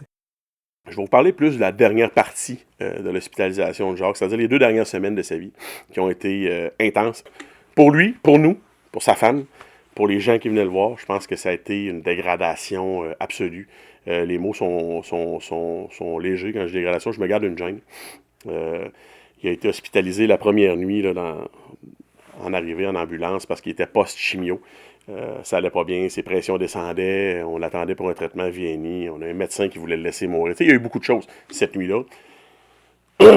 Je vais vous parler plus de la dernière partie de l'hospitalisation de Jacques, c'est-à-dire les 2 dernières semaines de sa vie qui ont été intenses. Pour lui, pour nous, pour sa femme, pour les gens qui venaient le voir, je pense que ça a été une dégradation absolue. Les mots sont légers quand je dis dégradation, je me garde une gêne. Il a été hospitalisé la première nuit là, en arrivée en ambulance parce qu'il était post-chimio. Ça allait pas bien, ses pressions descendaient, on l'attendait pour un traitement VNI, on a un médecin qui voulait le laisser mourir. Tu sais, il y a eu beaucoup de choses cette nuit-là.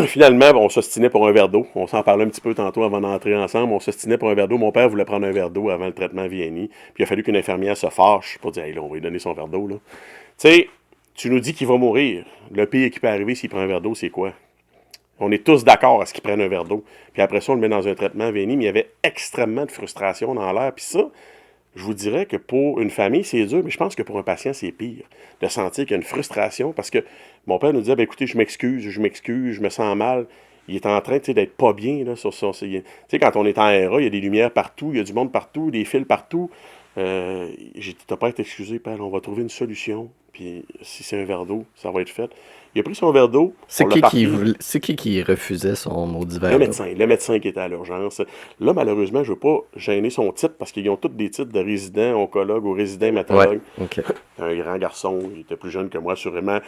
Finalement, on s'ostinait pour un verre d'eau. On s'en parlait un petit peu tantôt avant d'entrer ensemble. On s'ostinait pour un verre d'eau. Mon père voulait prendre un verre d'eau avant le traitement VNI. Puis il a fallu qu'une infirmière se fâche pour dire, hey, là, on va lui donner son verre d'eau. Tu sais, tu nous dis qu'il va mourir. Le pire qui peut arriver s'il prend un verre d'eau, c'est quoi? On est tous d'accord à ce qu'il prenne un verre d'eau. Puis après ça, on le met dans un traitement VNI, mais il y avait extrêmement de frustration dans l'air. Puis ça, je vous dirais que pour une famille, c'est dur, mais je pense que pour un patient, c'est pire. De sentir qu'il y a une frustration, parce que mon père nous disait, ben, écoutez, je m'excuse, je me sens mal. Il est en train d'être pas bien. Là, sur son, tu sais, quand on est en RA, il y a des lumières partout, il y a du monde partout, des fils partout. J'ai dit, t'as pas à être excusé, père, on va trouver une solution. Puis si c'est un verre d'eau, ça va être fait. Il a pris son verre d'eau. C'est qui refusait son maudit verre d'eau? Le médecin qui était à l'urgence. Là, malheureusement, je ne veux pas gêner son titre parce qu'ils ont tous des titres de résident oncologue ou résident hématologue. Ouais, okay. Un grand garçon, il était plus jeune que moi, sûrement.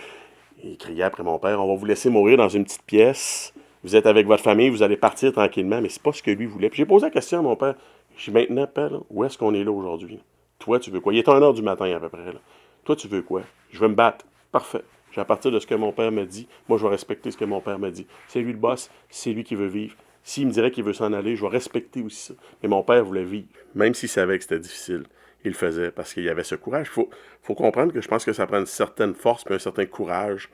Il criait après mon père, on va vous laisser mourir dans une petite pièce. Vous êtes avec votre famille, vous allez partir tranquillement, mais c'est pas ce que lui voulait. Puis j'ai posé la question à mon père. Je dis, maintenant, père, là, où est-ce qu'on est là aujourd'hui? Toi, tu veux quoi? Il est 1h du matin à peu près. Là. Toi, tu veux quoi? Je veux me battre. Parfait. À partir de ce que mon père me dit, moi, je vais respecter ce que mon père me dit. C'est lui le boss, c'est lui qui veut vivre. S'il me dirait qu'il veut s'en aller, je vais respecter aussi ça. Mais mon père voulait vivre. Même s'il savait que c'était difficile, il le faisait parce qu'il y avait ce courage. Il faut comprendre que je pense que ça prend une certaine force et un certain courage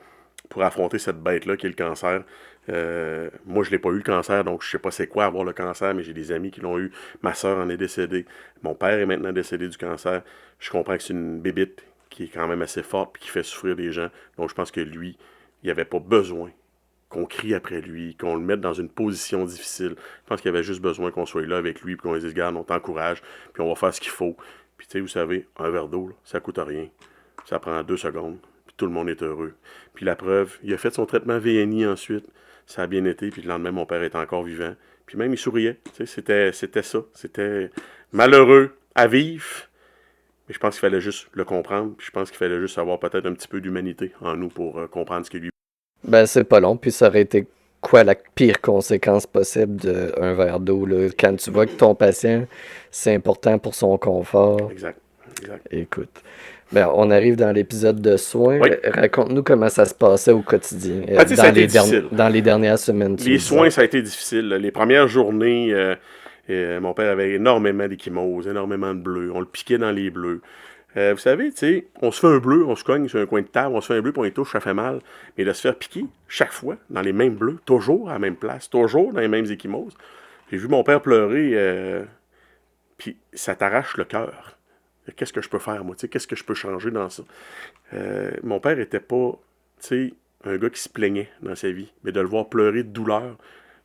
pour affronter cette bête-là qui est le cancer. Moi, je n'ai pas eu le cancer, donc je ne sais pas c'est quoi avoir le cancer, mais j'ai des amis qui l'ont eu. Ma soeur en est décédée. Mon père est maintenant décédé du cancer. Je comprends que c'est une bébite qui est quand même assez forte et qui fait souffrir des gens. Donc, je pense que lui, il n'y avait pas besoin qu'on crie après lui, qu'on le mette dans une position difficile. Je pense qu'il avait juste besoin qu'on soit là avec lui, puis qu'on lui dise, regarde, on t'encourage, puis on va faire ce qu'il faut. Puis, tu sais, vous savez, un verre d'eau, là, ça coûte rien. Ça prend 2 secondes, puis tout le monde est heureux. Puis la preuve, il a fait son traitement VNI ensuite. Ça a bien été, puis le lendemain, mon père était encore vivant. Puis même, il souriait. Tu sais, c'était ça. C'était malheureux à vivre. Mais je pense qu'il fallait juste le comprendre. Puis je pense qu'il fallait juste avoir peut-être un petit peu d'humanité en nous pour comprendre ce qu'il lui... Ben, c'est pas long. Puis ça aurait été quoi la pire conséquence possible d'un verre d'eau, là? Quand tu vois que ton patient, c'est important pour son confort. Exact. Écoute. Ben, on arrive dans l'épisode de soins. Oui. Raconte-nous comment ça se passait au quotidien. Dans les dernières semaines. Les soins, ça a été difficile. Les premières journées... mon père avait énormément d'échymoses, énormément de bleus. On le piquait dans les bleus. Vous savez, tu sais, on se fait un bleu, on se cogne sur un coin de table, on se fait un bleu, puis on les touche, ça fait mal. Mais de se faire piquer chaque fois dans les mêmes bleus, toujours à la même place, toujours dans les mêmes échymoses. J'ai vu mon père pleurer, puis ça t'arrache le cœur. Qu'est-ce que je peux faire, moi? Qu'est-ce que je peux changer dans ça? Mon père était pas, tu sais, un gars qui se plaignait dans sa vie, mais de le voir pleurer de douleur.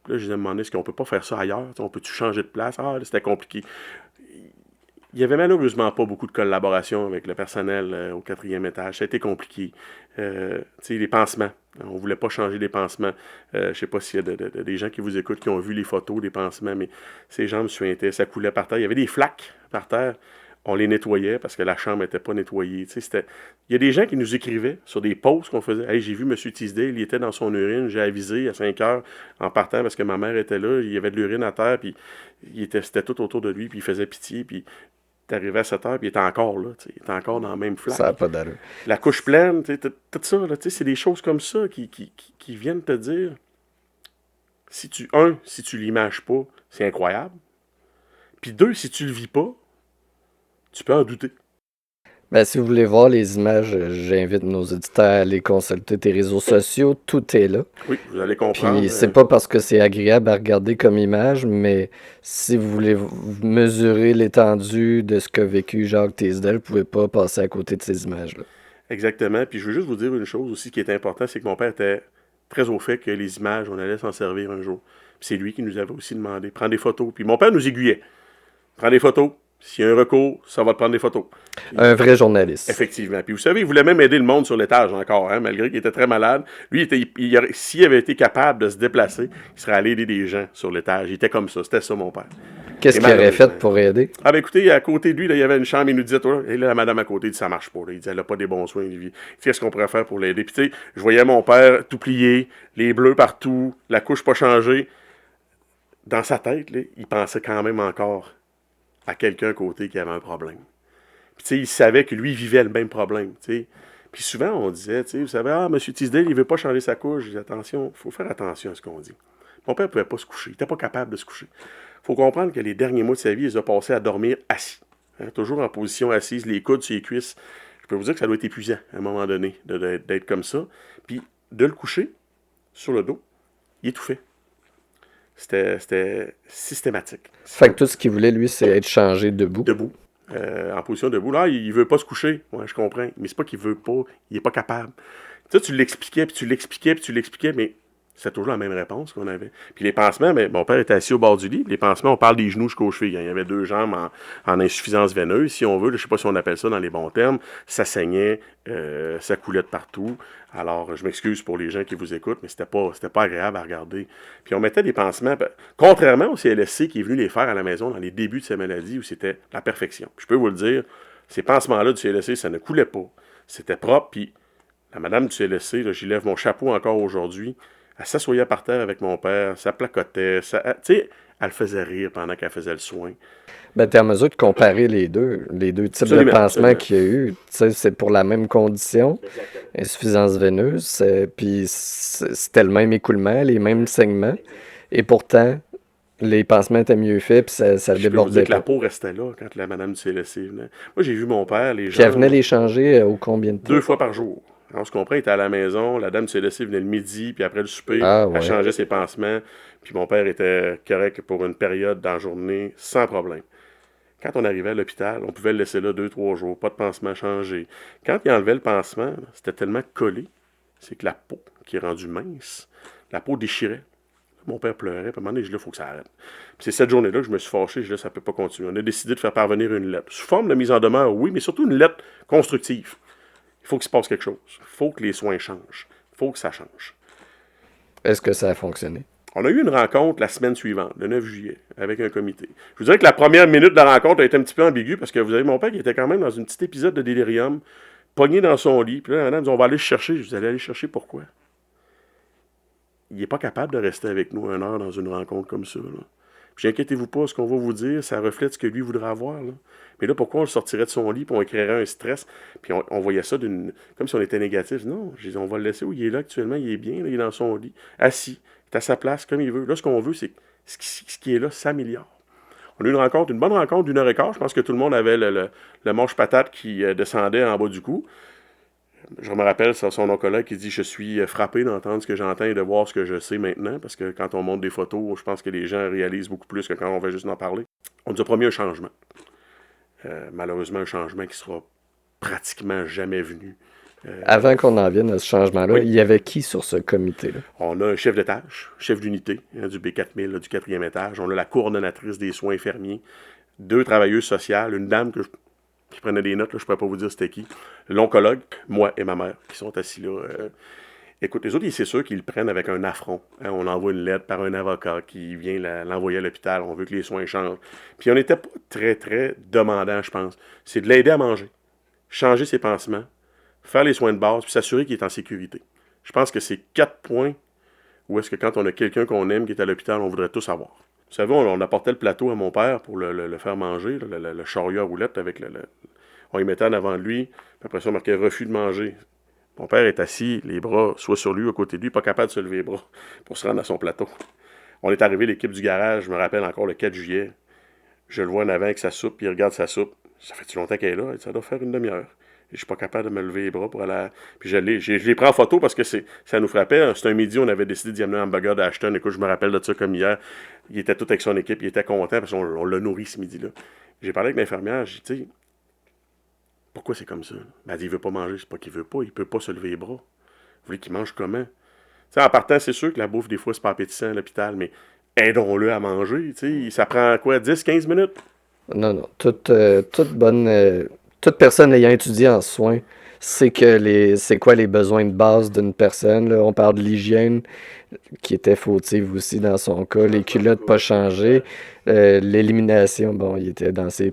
Là, je lui ai demandé, est-ce qu'on peut pas faire ça ailleurs? On peut-tu changer de place? Ah, là, c'était compliqué. Il n'y avait malheureusement pas beaucoup de collaboration avec le personnel au 4e étage. Ça a été compliqué. Les pansements. On ne voulait pas changer les pansements. Je ne sais pas s'il y a des gens qui vous écoutent qui ont vu les photos des pansements, mais ces jambes suintaient, ça coulait par terre. Il y avait des flaques par terre. On les nettoyait parce que la chambre n'était pas nettoyée. Il y a des gens qui nous écrivaient sur des posts qu'on faisait. Hey, j'ai vu M. Tisdale, il était dans son urine, j'ai avisé à 5 heures en partant parce que ma mère était là, il y avait de l'urine à terre, puis c'était tout autour de lui, puis il faisait pitié, puis t'arrivais à 7 heures, puis il était encore là, il était encore dans la même flaque. Ça n'a pas d'allure. La couche pleine, tout ça, là, c'est des choses comme ça qui viennent te dire, si tu l'images pas, c'est incroyable. Puis 2, si tu le vis pas, tu peux en douter. Ben, si vous voulez voir les images, j'invite nos auditeurs à aller consulter tes réseaux sociaux. Tout est là. Oui, vous allez comprendre. Puis c'est pas parce que c'est agréable à regarder comme image, mais si vous voulez mesurer l'étendue de ce qu'a vécu Jacques Tisdale, vous pouvez pas passer à côté de ces images-là. Exactement. Puis je veux juste vous dire une chose aussi qui est importante, c'est que mon père était très au fait que les images, on allait s'en servir un jour. Puis c'est lui qui nous avait aussi demandé, prends des photos. Puis mon père nous aiguillait. Prends des photos. S'il y a un recours, ça va te prendre des photos. Un vrai journaliste. Effectivement. Puis vous savez, il voulait même aider le monde sur l'étage encore, hein, malgré qu'il était très malade. Lui, s'il avait été capable de se déplacer, il serait allé aider des gens sur l'étage. Il était comme ça. C'était ça, mon père. Qu'est-ce qu'il aurait fait pour aider? Ah ben écoutez, à côté de lui, là, il y avait une chambre, il nous disait, toi, et là, la madame à côté, il dit, ça marche pas. Là. Il dit, elle n'a pas des bons soins. Il dit, qu'est-ce qu'on pourrait faire pour l'aider? Puis tu sais, je voyais mon père tout plié, les bleus partout, la couche pas changée. dans sa tête, là, il pensait quand même encore à quelqu'un à côté qui avait un problème. Puis, tu sais, il savait que lui, il vivait le même problème, tu sais. Puis souvent, on disait, tu sais, vous savez, M. Tisdale, il veut pas changer sa couche. Je dis, attention, il faut faire attention à ce qu'on dit. Mon père ne pouvait pas se coucher. Il n'était pas capable de se coucher. Il faut comprendre que les derniers mois de sa vie, il les a passés à dormir assis. Hein, toujours en position assise, les coudes sur les cuisses. Je peux vous dire que ça doit être épuisant à un moment donné d'être comme ça. Puis de le coucher sur le dos, il étouffait. C'était systématique. Fait que tout ce qu'il voulait, lui, c'est être changé debout. Debout. En position debout. Là, il veut pas se coucher. Ouais, je comprends. Mais c'est pas qu'il veut pas. Il est pas capable. Tu l'expliquais, puis tu l'expliquais, puis tu l'expliquais, mais c'est toujours la même réponse qu'on avait. Puis les pansements, mais mon père était assis au bord du lit. Les pansements, on parle des genoux jusqu'aux chevilles. Il y avait 2 jambes en insuffisance veineuse, si on veut. Je ne sais pas si on appelle ça dans les bons termes. Ça saignait, ça coulait de partout. Alors, je m'excuse pour les gens qui vous écoutent, mais c'était pas agréable à regarder. Puis on mettait des pansements, contrairement au CLSC qui est venu les faire à la maison dans les débuts de sa maladie, où c'était la perfection. Puis je peux vous le dire, ces pansements-là du CLSC, ça ne coulait pas. C'était propre, puis la madame du CLSC, là, j'y lève mon chapeau encore aujourd'hui. Elle s'assoyait par terre avec mon père, ça placotait, tu sais, elle faisait rire pendant qu'elle faisait le soin. Ben, t'es en mesure de comparer les deux types Absolument, de pansements absolument. qu'il y a eu. Tu sais, c'est pour la même condition, insuffisance veineuse, puis c'était le même écoulement, les mêmes saignements, et pourtant, les pansements étaient mieux faits, puis ça Puis je peux vous dire débordait que la pas. peau restait là quand la madame du CLSC venait. Moi, j'ai vu mon père, les Puis elle gens, venait les changer au combien de 2 temps? fois par jour. Alors, on se comprend, il était à la maison, la dame du CLSC venait le midi, puis après le souper, Ah elle ouais. changeait ses pansements, puis mon père était correct pour une période dans la journée, sans problème. Quand on arrivait à l'hôpital, on pouvait le laisser là 2, 3 jours, pas de pansement changé. Quand il enlevait le pansement, c'était tellement collé, c'est que la peau, qui est rendue mince, la peau déchirait. Mon père pleurait, puis à un moment donné, je dis là, il faut que ça arrête. Puis c'est cette journée-là que je me suis fâché, je dis là, ça ne peut pas continuer. On a décidé de faire parvenir une lettre. Sous forme de mise en demeure, oui, mais surtout une lettre constructive. Il faut qu'il se passe quelque chose. Il faut que les soins changent. Il faut que ça change. Est-ce que ça a fonctionné? On a eu une rencontre la semaine suivante, le 9 juillet, avec un comité. Je vous dirais que la première minute de la rencontre a été un petit peu ambiguë parce que vous avez mon père qui était quand même dans une petite épisode de délirium, pogné dans son lit. Puis là, la madame dit on va aller le chercher. Je vous allez aller chercher pourquoi? Il n'est pas capable de rester avec nous 1 heure dans une rencontre comme ça. Là. Puis inquiétez-vous pas, ce qu'on va vous dire, ça reflète ce que lui voudrait avoir. Là. Mais là, pourquoi on le sortirait de son lit, puis on créerait un stress, puis on voyait ça comme si on était négatif. Non, je dis, on va le laisser où il est là actuellement, il est bien, là, il est dans son lit, assis, il est à sa place comme il veut. Là, ce qu'on veut, c'est que ce qui est là s'améliore. On a eu une bonne rencontre d'1 heure et quart. Je pense que tout le monde avait le manche-patate qui descendait en bas du cou. Je me rappelle, c'est son oncologue qui dit « Je suis frappé d'entendre ce que j'entends et de voir ce que je sais maintenant. » Parce que quand on montre des photos, je pense que les gens réalisent beaucoup plus que quand on va juste en parler. On nous a promis un changement. Malheureusement, un changement qui sera pratiquement jamais venu. Avant qu'on en vienne à ce changement-là, Oui, il y avait qui sur ce comité-là? on a un chef d'étage, chef d'unité du B4000, là, du 4e étage. On a la coordonnatrice des soins infirmiers, 2 travailleuses sociales, une dame qui prenait des notes, là, je ne pourrais pas vous dire c'était qui, l'oncologue, moi et ma mère, qui sont assis là. Écoute, les autres, c'est sûr qu'ils le prennent avec un affront. Hein. On envoie une lettre par un avocat qui vient l'envoyer à l'hôpital. On veut que les soins changent. Puis on n'était pas très, très demandant, je pense. C'est de l'aider à manger, changer ses pansements, faire les soins de base, puis s'assurer qu'il est en sécurité. Je pense que c'est 4 points où est-ce que quand on a quelqu'un qu'on aime qui est à l'hôpital, on voudrait tous avoir. Vous savez, on apportait le plateau à mon père pour le faire manger, le chariot à roulette avec on y mettait en avant de lui, puis après ça, on marquait refus de manger. Mon père est assis, les bras soit sur lui ou à côté de lui, pas capable de se lever les bras pour se rendre à son plateau. On est arrivé, l'équipe du garage, je me rappelle encore le 4 juillet. Je le vois en avant avec sa soupe, puis il regarde sa soupe. Ça fait-tu longtemps qu'elle est là? Ça doit faire une demi-heure. Et je suis pas capable de me lever les bras pour aller. Puis je les prends en photo parce que ça nous frappait. C'est un midi, on avait décidé d'y amener un hamburger d'Ashton. Écoute, je me rappelle de ça comme hier. Il était tout avec son équipe, il était content parce qu'on l'a nourri ce midi-là. J'ai parlé avec l'infirmière, j'ai dit, tu sais, pourquoi c'est comme ça? Ben, elle dit, il veut pas manger, c'est pas qu'il veut pas, il peut pas se lever les bras. Vous voulez qu'il mange comment? T'sais, en partant, c'est sûr que la bouffe, des fois, c'est pas appétissant à l'hôpital, mais aidons-le à manger. Ça prend quoi, 10, 15 minutes? Non, non. Toute personne ayant étudié en soins sait c'est quoi les besoins de base d'une personne, là. On parle de l'hygiène, qui était fautive aussi dans son cas, les culottes pas changées, l'élimination, bon, il était dans ses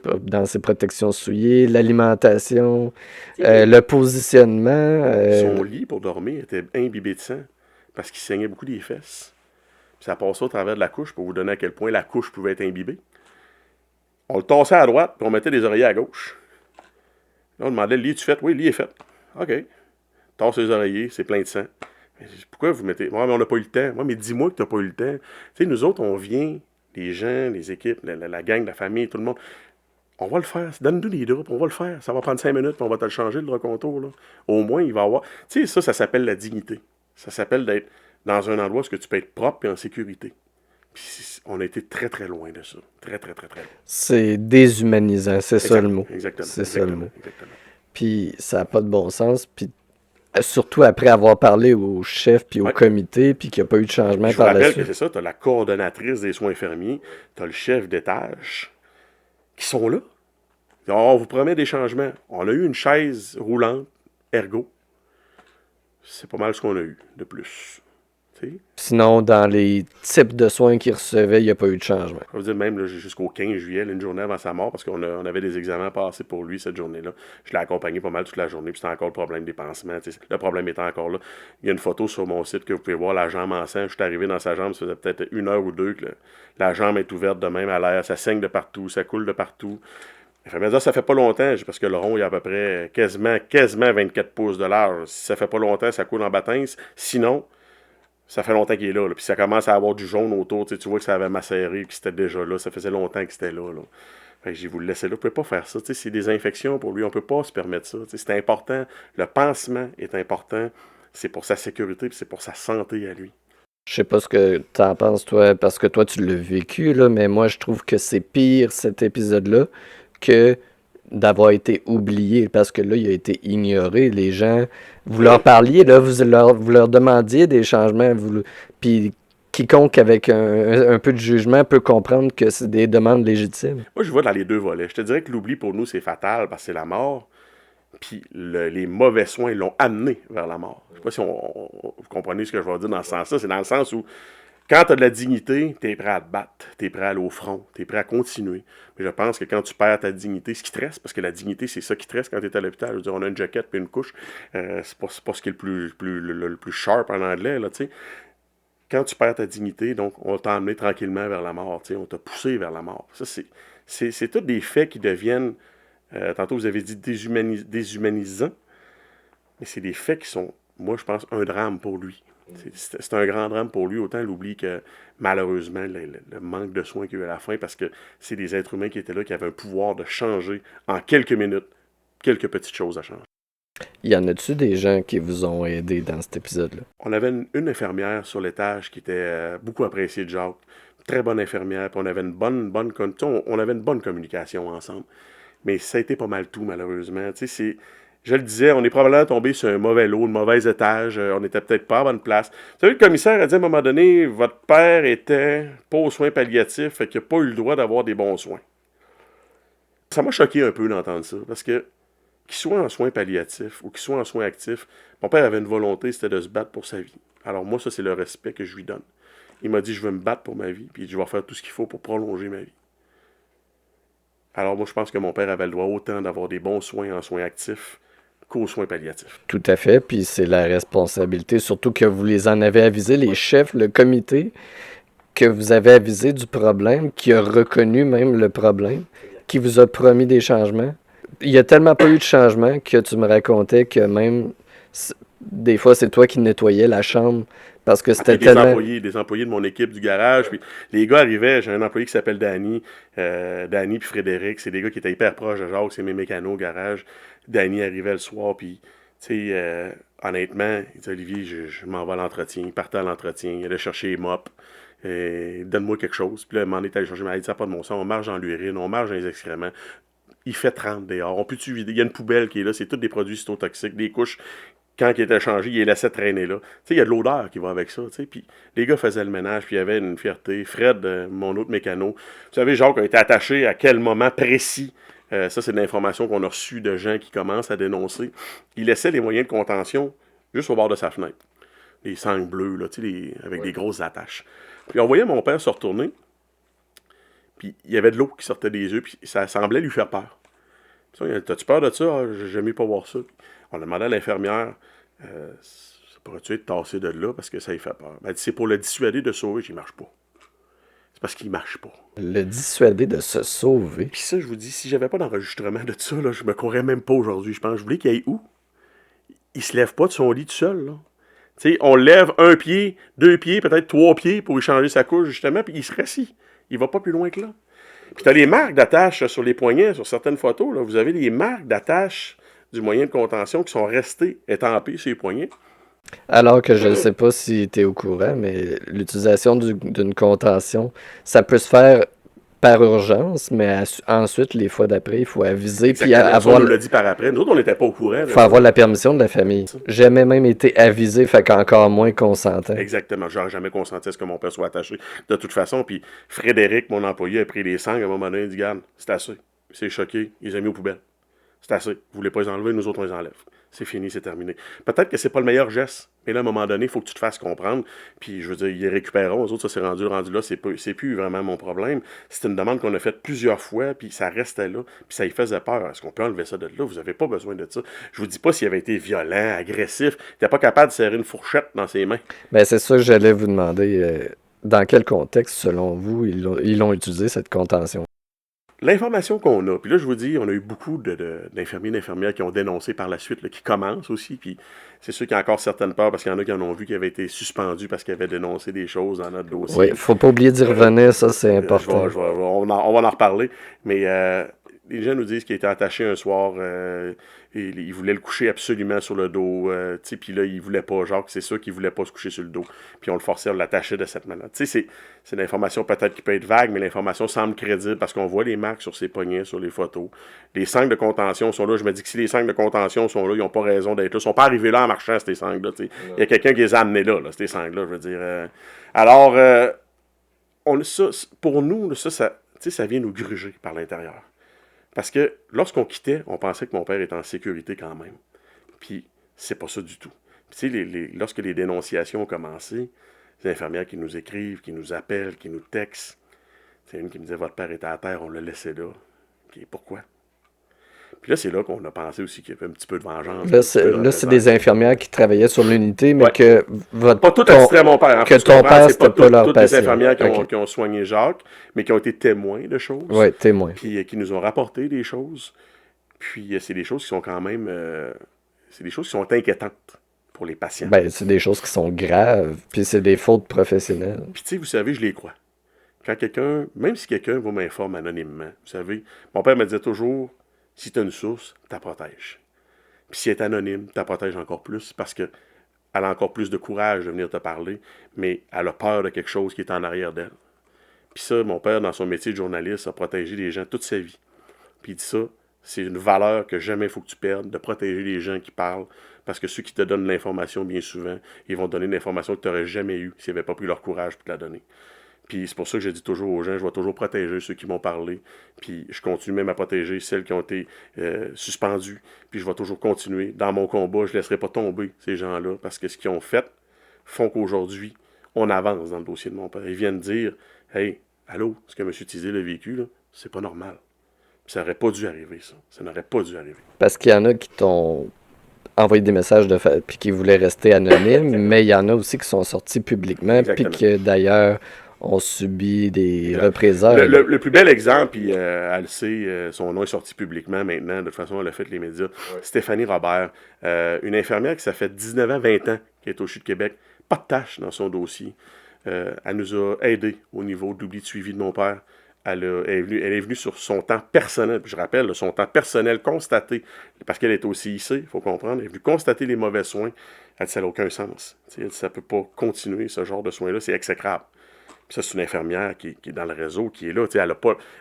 protections souillées, l'alimentation, le positionnement, Son lit pour dormir était imbibé de sang parce qu'il saignait beaucoup des fesses. ça passait au travers de la couche pour vous donner à quel point la couche pouvait être imbibée. On le tassait à droite, puis on mettait des oreillers à gauche. Là, on demandait, le lit est-tu fait? Oui, le lit est fait. OK. Tasse les oreillers, c'est plein de sang. Pourquoi vous mettez... Ouais, mais on n'a pas eu le temps. Ouais, mais dis-moi que tu n'as pas eu le temps. Tu sais, nous autres, on vient, les gens, les équipes, la gang, la famille, tout le monde. On va le faire. Donne-nous des draps, on va le faire. Ça va prendre 5 minutes, puis on va te le changer, le drap contour. Là. Au moins, il va avoir... Tu sais, ça s'appelle la dignité. Ça s'appelle d'être dans un endroit où tu peux être propre et en sécurité. Puis on a été très, très loin de ça. Très, très, très, très loin. C'est déshumanisant, c'est ça le mot. Exactement. C'est ça le mot. Exactement. Puis ça n'a pas de bon sens. Puis surtout après avoir parlé au chef puis au comité, puis qu'il n'y a pas eu de changement Je vous par la rappelle suite. que c'est ça, tu as la coordonnatrice des soins infirmiers, tu as le chef d'étage qui sont là. On vous promet des changements. On a eu une chaise roulante, ergo. C'est pas mal ce qu'on a eu de plus. T'sais? Sinon, dans les types de soins qu'il recevait, il n'y a pas eu de changement. Je veux dire, même là, jusqu'au 15 juillet, une journée avant sa mort, parce qu'on avait des examens passés pour lui cette journée-là. Je l'ai accompagné pas mal toute la journée, puis c'était encore le problème des pansements. T'sais. Le problème était encore là. Il y a une photo sur mon site que vous pouvez voir, la jambe en sang. Je suis arrivé dans sa jambe, ça faisait peut-être 1 heure ou 2 que la jambe est ouverte de même à l'air, ça saigne de partout, ça coule de partout. Ça fait pas longtemps, parce que le rond, il y a à peu près quasiment 24 pouces de large. Si ça fait pas longtemps, ça coule en bâtisse. Sinon, ça fait longtemps qu'il est là. Puis ça commence à avoir du jaune autour. Tu vois que ça avait macéré, puis c'était déjà là. Ça faisait longtemps que c'était là. Fait que j'ai voulu le laisser là. Vous pouvez pas faire ça. C'est des infections pour lui. On peut pas se permettre ça. C'est important. Le pansement est important. C'est pour sa sécurité, puis c'est pour sa santé à lui. Je sais pas ce que tu en penses, toi, parce que toi, tu l'as vécu, là, mais moi, je trouve que c'est pire, cet épisode-là, que d'avoir été oublié, parce que là, il a été ignoré. Les gens, vous leur parliez, là, vous leur demandiez des changements, puis quiconque avec un peu de jugement peut comprendre que c'est des demandes légitimes. Moi, je vois dans les deux volets. Je te dirais que l'oubli, pour nous, c'est fatal, parce que c'est la mort. Puis les mauvais soins l'ont amené vers la mort. Je ne sais pas si vous comprenez ce que je veux dire dans ce sens-là. C'est dans le sens où, quand tu as de la dignité, tu es prêt à te battre, tu es prêt à aller au front, tu es prêt à continuer. Mais je pense que quand tu perds ta dignité, ce qui te reste, parce que la dignité, c'est ça qui te reste quand tu es à l'hôpital. Je veux dire, on a une jaquette puis une couche. C'est pas ce qui est le plus sharp en anglais, là, tu sais. Quand tu perds ta dignité, donc, on t'a emmené tranquillement vers la mort, tu sais, on t'a poussé vers la mort. Ça, c'est tous des faits qui deviennent, tantôt vous avez dit déshumanisants, mais c'est des faits qui sont, moi, je pense, un drame pour lui. C'est un grand drame pour lui, autant l'oubli que malheureusement le manque de soins qu'il y a eu à la fin, parce que c'est des êtres humains qui étaient là, qui avaient un pouvoir de changer en quelques minutes, quelques petites choses à changer. Y en a-tu des gens qui vous ont aidé dans cet épisode-là? On avait une infirmière sur l'étage qui était beaucoup appréciée de Jacques, très bonne infirmière, puis on avait on avait une bonne communication ensemble. Mais ça a été pas mal tout, malheureusement. Je le disais, on est probablement tombé sur un mauvais lot, un mauvais étage. On n'était peut-être pas à bonne place. Vous savez, le commissaire a dit à un moment donné, votre père était pas aux soins palliatifs, fait qu'il n'a pas eu le droit d'avoir des bons soins. Ça m'a choqué un peu d'entendre ça, parce que qu'il soit en soins palliatifs ou qu'il soit en soins actifs, mon père avait une volonté, c'était de se battre pour sa vie. Alors moi, ça, c'est le respect que je lui donne. Il m'a dit, je veux me battre pour ma vie, puis je vais faire tout ce qu'il faut pour prolonger ma vie. Alors moi, je pense que mon père avait le droit autant d'avoir des bons soins en soins actifs qu'aux soins palliatifs. Tout à fait, puis c'est la responsabilité, surtout que vous les en avez avisés, les chefs, le comité, que vous avez avisé du problème, qui a reconnu même le problème, qui vous a promis des changements. Il n'y a tellement pas eu de changements que tu me racontais que même des fois, c'est toi qui nettoyais la chambre parce que c'était tellement... Des employés de mon équipe du garage. Puis les gars arrivaient, j'ai un employé qui s'appelle Danny puis Frédéric, c'est des gars qui étaient hyper proches de Jacques, c'est mes mécanos au garage. Danny arrivait le soir, puis tu sais, honnêtement, il dit Olivier, je m'en vais à l'entretien. Il partait à l'entretien, il allait chercher les mops. Donne-moi quelque chose. Puis là, il m'en est allé chercher, il dit ça n'a pas de bon sens, on marche dans l'urine, on marche dans les excréments. Il fait 30 dehors. On peut-tu vider? Il y a une poubelle qui est là, c'est tous des produits cytotoxiques, des couches. Quand il était changé, il les laissait traîner là. Tu sais, il y a de l'odeur qui va avec ça, tu sais. Puis les gars faisaient le ménage, puis il y avait une fierté. Fred, mon autre mécano, vous savez, Jacques a été attaché à quel moment précis. Ça, c'est de l'information qu'on a reçue de gens qui commencent à dénoncer. Il laissait les moyens de contention juste au bord de sa fenêtre. Les sangles bleues, là, tu sais, avec des grosses attaches. Puis on voyait mon père se retourner, puis il y avait de l'eau qui sortait des yeux, puis ça semblait lui faire peur. T'as-tu peur de ça? Ah, j'aime mieux pas voir ça. On a demandé à l'infirmière, c'est pourrais-tu être tassé de là parce que ça lui fait peur? Elle dit, c'est pour le dissuader de sauver, j'y marche pas. C'est parce qu'il marche pas. Le dissuader de se sauver. Puis ça, je vous dis, si j'avais pas d'enregistrement de ça, là, je me courais même pas aujourd'hui, je pense. Je voulais qu'il aille où? Il se lève pas de son lit tout seul, là. Tu sais, on lève un pied, 2 pieds, peut-être 3 pieds pour échanger sa couche, justement, puis il se rassit. Il va pas plus loin que là. Puis tu as les marques d'attache sur les poignets, sur certaines photos. Là, vous avez les marques d'attache du moyen de contention qui sont restées étampées sur les poignets. Alors que je ne sais pas si tu es au courant, mais l'utilisation d'une contention, ça peut se faire par urgence, mais ensuite, les fois d'après, il faut aviser puis On nous l'a dit par après. Nous autres, on n'était pas au courant. Il faut avoir la permission de la famille. Jamais même été avisé, fait qu'encore moins consentant. Exactement. J'aurais jamais consenti à ce que mon père soit attaché. De toute façon, puis Frédéric, mon employé, a pris les sangles à un moment donné. Il dit, garde, c'est assez. Il s'est choqué. Il les a mis aux poubelles. C'est assez. Vous voulez pas les enlever, nous autres, on les enlève. C'est fini, c'est terminé. Peut-être que c'est pas le meilleur geste, mais là, à un moment donné, il faut que tu te fasses comprendre. Puis, je veux dire, ils les récupéreront. Aux autres, ça s'est rendu là, c'est plus vraiment mon problème. C'est une demande qu'on a faite plusieurs fois, puis ça restait là, puis ça y faisait peur. Est-ce qu'on peut enlever ça de là? Vous n'avez pas besoin de ça. Je vous dis pas s'il avait été violent, agressif. Il n'était pas capable de serrer une fourchette dans ses mains. Ben, c'est ça que j'allais vous demander. Dans quel contexte, selon vous, ils ont utilisé cette contention? L'information qu'on a, puis là, je vous dis, on a eu beaucoup d'infirmiers et d'infirmières qui ont dénoncé par la suite, là, qui commencent aussi, puis c'est sûr qu'il y a encore certaines peurs, parce qu'il y en a qui en ont vu qui avaient été suspendus parce qu'ils avaient dénoncé des choses dans notre dossier. Oui, il ne faut pas oublier d'y revenir, ça, c'est important. On va en reparler, mais les gens nous disent qu'il a été attaché un soir, et il voulait le coucher absolument sur le dos, puis là, il voulait pas, Jacques, c'est sûr qu'il voulait pas se coucher sur le dos, puis on le forçait, on l'attachait de cette manière. Tu sais, c'est l'information peut-être qui peut être vague, mais l'information semble crédible parce qu'on voit les marques sur ses poignets, sur les photos. Les sangles de contention sont là. Je me dis que si les sangles de contention sont là, ils n'ont pas raison d'être là. Ils sont pas arrivés là en marchant, ces sangles-là. Il y a quelqu'un qui les a amenés là, ces sangles-là, je veux dire. Alors, pour nous, ça vient nous gruger par l'intérieur. Parce que lorsqu'on quittait, on pensait que mon père était en sécurité quand même. Puis, c'est pas ça du tout. Puis, lorsque les dénonciations ont commencé, les infirmières qui nous écrivent, qui nous appellent, qui nous textent. C'est une qui me disait, votre père était à terre, on l'a laissé là. Okay, pourquoi? Puis là, c'est là qu'on a pensé aussi qu'il y avait un petit peu de vengeance. Là, c'est des infirmières qui travaillaient sur l'unité, mais que votre... Pas tout attitré à mon père. Que ton père, c'était pas leur toutes patient. Toutes les infirmières qui ont soigné Jacques, mais qui ont été témoins de choses. Oui, témoins. Puis qui nous ont rapporté des choses. Puis c'est des choses qui sont quand même... c'est des choses qui sont inquiétantes pour les patients. Ben, c'est des choses qui sont graves, puis c'est des fautes professionnelles. Puis tu sais, vous savez, je les crois. Quand quelqu'un, même si quelqu'un vous m'informe anonymement, vous savez, mon père me disait toujours, si tu as une source, tu la protèges. Puis si elle est anonyme, tu la protèges encore plus parce qu'elle a encore plus de courage de venir te parler, mais elle a peur de quelque chose qui est en arrière d'elle. Puis ça, mon père, dans son métier de journaliste, a protégé les gens toute sa vie. Puis il dit ça, c'est une valeur que jamais il faut que tu perdes, de protéger les gens qui parlent, parce que ceux qui te donnent l'information, bien souvent, ils vont te donner une information que tu n'aurais jamais eue s'ils n'avaient pas pris leur courage pour te la donner. Puis c'est pour ça que je dis toujours aux gens, je vais toujours protéger ceux qui m'ont parlé. Puis je continue même à protéger celles qui ont été suspendues. Puis je vais toujours continuer. Dans mon combat, je ne laisserai pas tomber ces gens-là, parce que ce qu'ils ont fait font qu'aujourd'hui, on avance dans le dossier de mon père. Ils viennent dire, « Hey, allô, ce que M. Tizé a vécu, là, c'est pas normal. » Ça n'aurait pas dû arriver, ça. Ça n'aurait pas dû arriver. Parce qu'il y en a qui t'ont envoyé des messages puis qui voulaient rester anonymes, mais il y en a aussi qui sont sortis publiquement, puis que d'ailleurs ont subi des représailles. Le plus bel exemple, puis elle le sait, son nom est sorti publiquement maintenant, de toute façon, elle a fait les médias. Ouais. Stéphanie Robert, une infirmière qui ça fait 19 ans, 20 ans, qui est au CHU de Québec, pas de tâche dans son dossier. Elle nous a aidés au niveau de l'oubli de suivi de mon père. Elle est venue sur son temps personnel, puis je rappelle, son temps personnel constaté, parce qu'elle est au CIC, il faut comprendre, elle est venue constater les mauvais soins. Elle dit, ça n'a aucun sens. Elle dit, ça ne peut pas continuer, ce genre de soins-là, c'est exécrable. Puis ça, c'est une infirmière qui est dans le réseau, qui est là.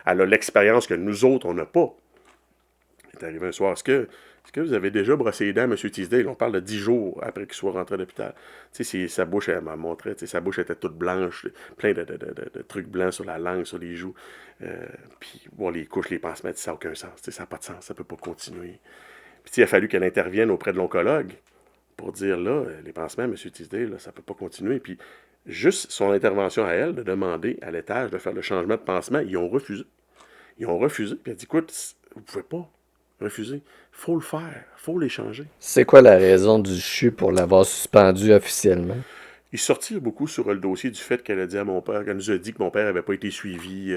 Elle a l'expérience que nous autres, on n'a pas. Elle est arrivée un soir. Est-ce que vous avez déjà brossé les dents, M. Teasdale? On parle de 10 jours après qu'il soit rentré à l'hôpital. Sa bouche, elle m'a montré, sa bouche était toute blanche, plein de trucs blancs sur la langue, sur les joues. Puis, bon, les couches, les pansements, ça n'a aucun sens. Ça n'a pas de sens, ça ne peut pas continuer. Puis, il a fallu qu'elle intervienne auprès de l'oncologue pour dire, là, les pansements, M. Teasdale, là, ça ne peut pas continuer. Puis, juste son intervention à elle, de demander à l'étage de faire le changement de pansement, ils ont refusé. Ils ont refusé. Puis elle dit, écoute, vous ne pouvez pas. refuser. Il faut le faire. Il faut les changer. C'est quoi la raison du CHU pour l'avoir suspendu officiellement? Il sortit beaucoup sur le dossier du fait qu'elle a dit à mon père, qu'elle nous a dit que mon père n'avait pas été suivi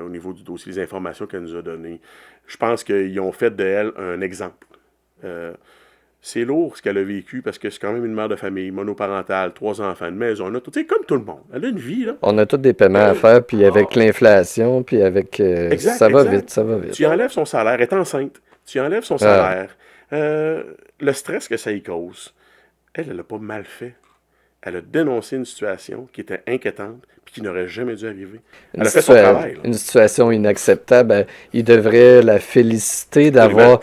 au niveau du dossier, les informations qu'elle nous a données. Je pense qu'ils ont fait d'elle un exemple. C'est lourd ce qu'elle a vécu parce que c'est quand même une mère de famille, monoparentale, 3 enfants, une maison, tu sais, comme tout le monde. Elle a une vie, là. On a tous des paiements à faire, puis avec l'inflation, puis avec... Exact, ça va exact. vite, ça va vite. Tu enlèves son salaire, elle est enceinte. Tu enlèves son salaire. Le stress que ça y cause. Elle n'a pas mal fait. Elle a dénoncé une situation qui était inquiétante puis qui n'aurait jamais dû arriver. Elle a fait son travail. Là. Une situation inacceptable. Il devrait la féliciter d'avoir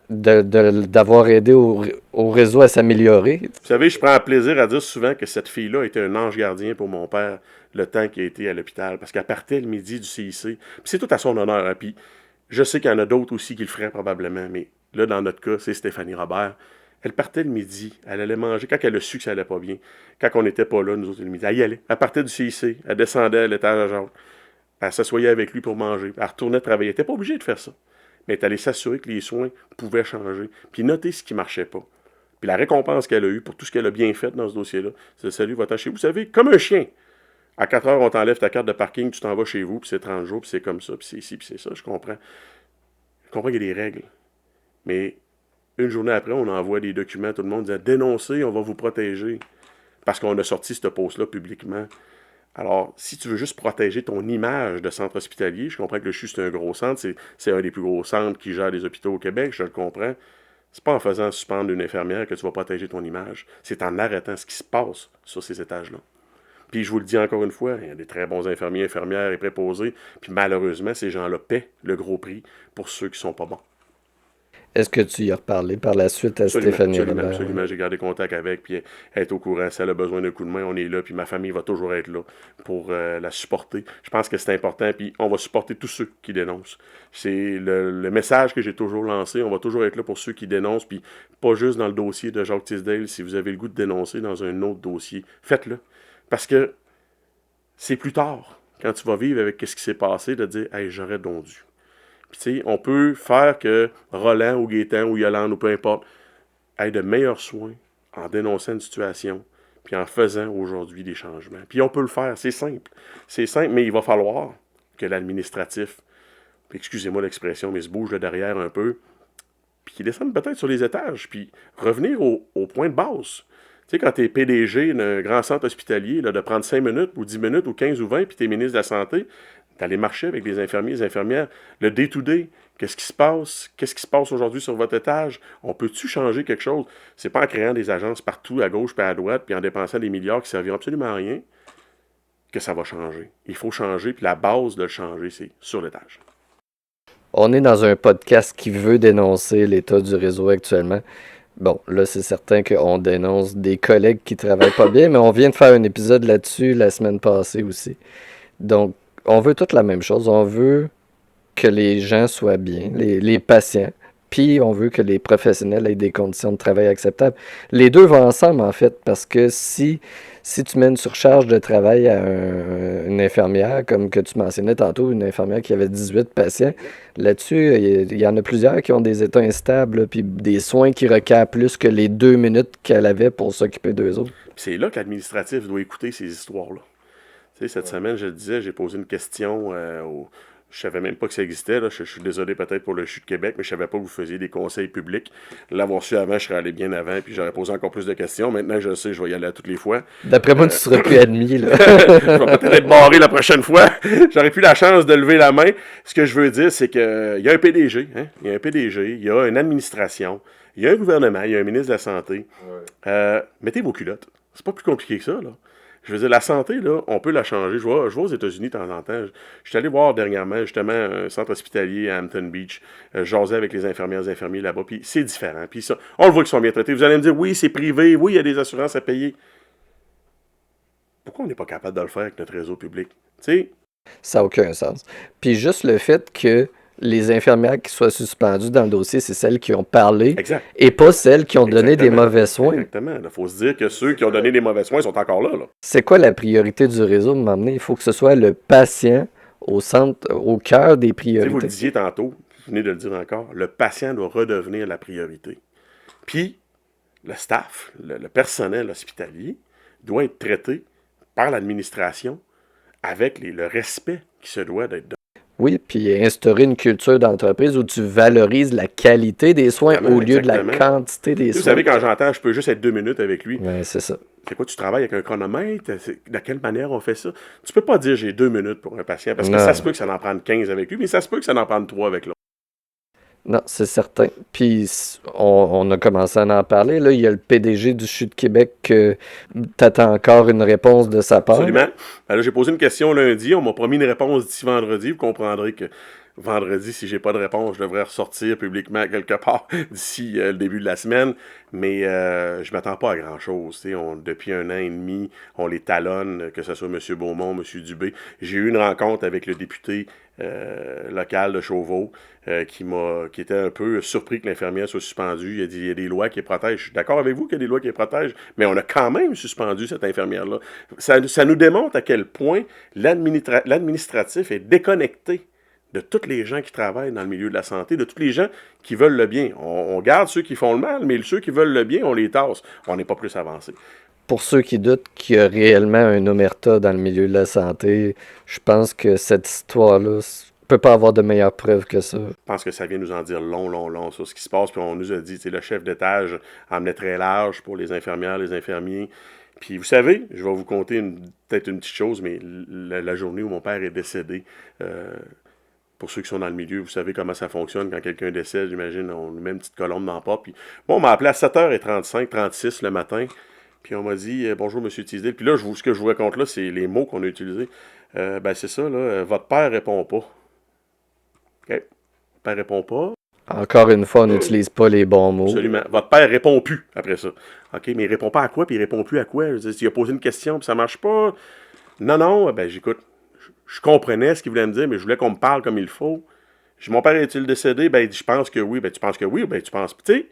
d'avoir aidé au réseau à s'améliorer. Vous savez, je prends plaisir à dire souvent que cette fille-là était un ange gardien pour mon père le temps qu'il a été à l'hôpital parce qu'elle partait le midi du CIC. Puis c'est tout à son honneur. Hein. Puis je sais qu'il y en a d'autres aussi qui le feraient probablement, mais là, dans notre cas, c'est Stéphanie Robert. Elle partait le midi, elle allait manger quand elle a su que ça allait pas bien. Quand on n'était pas là, nous autres, le midi, elle y allait. Elle partait du CIC, elle descendait à l'étage à Jacques. Elle s'assoyait avec lui pour manger. Elle retournait travailler. Elle n'était pas obligée de faire ça. Mais elle est allée s'assurer que les soins pouvaient changer. Puis noter ce qui ne marchait pas. Puis la récompense qu'elle a eue pour tout ce qu'elle a bien fait dans ce dossier-là, c'est salut, va-t'en chez vous. Vous savez, comme un chien. À 4 heures, on t'enlève ta carte de parking, tu t'en vas chez vous, puis c'est 30 jours, puis c'est comme ça, puis c'est ici, puis c'est ça. Je comprends. Je comprends qu'il y a des règles. Mais une journée après, on envoie des documents à tout le monde disant « Dénoncez, on va vous protéger. » Parce qu'on a sorti cette poste-là publiquement. Alors, si tu veux juste protéger ton image de centre hospitalier, je comprends que le CHU, c'est un gros centre, c'est un des plus gros centres qui gère les hôpitaux au Québec, je le comprends. C'est pas en faisant suspendre une infirmière que tu vas protéger ton image. C'est en arrêtant ce qui se passe sur ces étages-là. Puis je vous le dis encore une fois, il y a des très bons infirmiers, infirmières et préposés, puis malheureusement, ces gens-là paient le gros prix pour ceux qui sont pas bons. Est-ce que tu y as reparlé par la suite à Stéphanie Robert? Absolument, j'ai gardé contact avec, puis elle est au courant. Si elle a besoin d'un coup de main, on est là, puis ma famille va toujours être là pour la supporter. Je pense que c'est important, puis on va supporter tous ceux qui dénoncent. C'est le message que j'ai toujours lancé. On va toujours être là pour ceux qui dénoncent, puis pas juste dans le dossier de Jacques Tisdale. Si vous avez le goût de dénoncer dans un autre dossier, faites-le. Parce que c'est plus tard, quand tu vas vivre avec ce qui s'est passé, de dire « Hey, j'aurais donc dû ». Puis, on peut faire que Roland ou Gaétan ou Yolande ou peu importe ait de meilleurs soins en dénonçant une situation puis en faisant aujourd'hui des changements. Puis on peut le faire, c'est simple. C'est simple, mais il va falloir que l'administratif, excusez-moi l'expression, mais se bouge là derrière un peu, puis qu'il descende peut-être sur les étages, puis revenir au point de base. Tu sais, quand tu es PDG d'un grand centre hospitalier, là, de prendre 5 minutes ou 10 minutes ou 15 ou 20, puis tu es ministre de la Santé, d'aller marcher avec les infirmiers et les infirmières, le day-to-day, qu'est-ce qui se passe? Qu'est-ce qui se passe aujourd'hui sur votre étage? On peut-tu changer quelque chose? C'est pas en créant des agences partout, à gauche puis à droite, puis en dépensant des milliards qui serviront absolument à rien, que ça va changer. Il faut changer, puis la base de le changer, c'est sur l'étage. On est dans un podcast qui veut dénoncer l'état du réseau actuellement. Bon, là, c'est certain qu'on dénonce des collègues qui travaillent pas bien, mais on vient de faire un épisode là-dessus la semaine passée aussi. Donc, on veut toute la même chose. On veut que les gens soient bien, les patients, puis on veut que les professionnels aient des conditions de travail acceptables. Les deux vont ensemble, en fait, parce que si tu mets une surcharge de travail à une infirmière, comme que tu mentionnais tantôt, une infirmière qui avait 18 patients, là-dessus, il y en a plusieurs qui ont des états instables, puis des soins qui requièrent plus que les 2 minutes qu'elle avait pour s'occuper d'eux autres. C'est là que l'administratif doit écouter ces histoires-là. Tu sais, cette semaine, je le disais, j'ai posé une question je savais même pas que ça existait. Là. Je suis désolé peut-être pour le CHU de Québec, mais je savais pas que vous faisiez des conseils publics. L'avoir su avant, je serais allé bien avant, puis j'aurais posé encore plus de questions. Maintenant, je sais, je vais y aller à toutes les fois. D'après moi, tu seras plus admis. Là. Je vais peut-être être barré la prochaine fois. J'aurais plus la chance de lever la main. Ce que je veux dire, c'est qu'il y a un PDG, hein? Il y a un PDG, il y a une administration, il y a un gouvernement, il y a un ministre de la Santé. Mettez vos culottes. C'est pas plus compliqué que ça, là. Je veux dire, la santé, là, on peut la changer. Je vais aux États-Unis de temps en temps. Je suis allé voir dernièrement, justement, un centre hospitalier à Hampton Beach. Jaser avec les infirmières et les infirmiers là-bas. Puis c'est différent. Puis ça, on le voit qu'ils sont bien traités. Vous allez me dire, oui, c'est privé. Oui, il y a des assurances à payer. Pourquoi on n'est pas capable de le faire avec notre réseau public? Tu sais? Ça n'a aucun sens. Puis juste le fait que les infirmières qui soient suspendues dans le dossier, c'est celles qui ont parlé et pas celles qui ont donné des mauvais soins. Exactement. Il faut se dire que ceux qui ont donné des mauvais soins sont encore là. C'est quoi la priorité du réseau de m'emmener? Il faut que ce soit le patient au centre, au cœur des priorités. Vous le disiez tantôt, venez de le dire encore, le patient doit redevenir la priorité. Puis, le staff, le personnel hospitalier, doit être traité par l'administration avec le respect qui se doit d'être donné. Oui, puis instaurer une culture d'entreprise où tu valorises la qualité des soins au lieu de la quantité des soins. Vous savez, quand j'entends, je peux juste être 2 minutes avec lui. Oui, c'est ça. C'est quoi, tu travailles avec un chronomètre? De quelle manière on fait ça? Tu peux pas dire j'ai 2 minutes pour un patient, parce que ça se peut que ça en prenne 15 avec lui, mais ça se peut que ça en prenne 3 avec l'autre. Non, c'est certain. Puis on a commencé à en parler. Là, il y a le PDG du CHU de Québec que t'attends encore une réponse de sa part. Absolument. Alors, j'ai posé une question lundi. On m'a promis une réponse d'ici vendredi. Vous comprendrez que vendredi, si j'ai pas de réponse, je devrais ressortir publiquement quelque part d'ici le début de la semaine. Mais je m'attends pas à grand-chose. Depuis 1 an et demi, on les talonne, que ce soit M. Beaumont, M. Dubé. J'ai eu une rencontre avec le député local de Chauveau qui était un peu surpris que l'infirmière soit suspendue. Il a dit il y a des lois qui les protègent. Je suis d'accord avec vous qu'il y a des lois qui les protègent, mais on a quand même suspendu cette infirmière-là. Ça nous démontre à quel point l'administratif est déconnecté de tous les gens qui travaillent dans le milieu de la santé, de tous les gens qui veulent le bien. On garde ceux qui font le mal, mais ceux qui veulent le bien, on les tasse. On n'est pas plus avancé. Pour ceux qui doutent qu'il y a réellement un omerta dans le milieu de la santé, je pense que cette histoire-là ne peut pas avoir de meilleure preuve que ça. Je pense que ça vient nous en dire long sur ce qui se passe. Puis on nous a dit, le chef d'étage emmenait très large pour les infirmières, les infirmiers. Puis vous savez, je vais vous conter peut-être une petite chose, mais la journée où mon père est décédé, pour ceux qui sont dans le milieu, vous savez comment ça fonctionne quand quelqu'un décède, j'imagine, on met une petite colombe dans la porte. Puis bon, on m'a appelé à 7h35, 36 le matin. Puis on m'a dit bonjour, M. Tisdale. Puis là, ce que je vous raconte là, c'est les mots qu'on a utilisés. C'est ça, là. Votre père répond pas. OK. Votre père répond pas. Encore une fois, on n'utilise pas les bons mots. Absolument. Votre père répond plus après ça. OK, mais il répond pas à quoi, puis il répond plus à quoi? Je veux dire, s'il a posé une question, puis ça marche pas. Non, j'écoute. Je comprenais ce qu'il voulait me dire, mais je voulais qu'on me parle comme il faut. Mon père est-il décédé? Il dit, je pense que oui. Tu penses que oui, ou tu penses... Tu sais,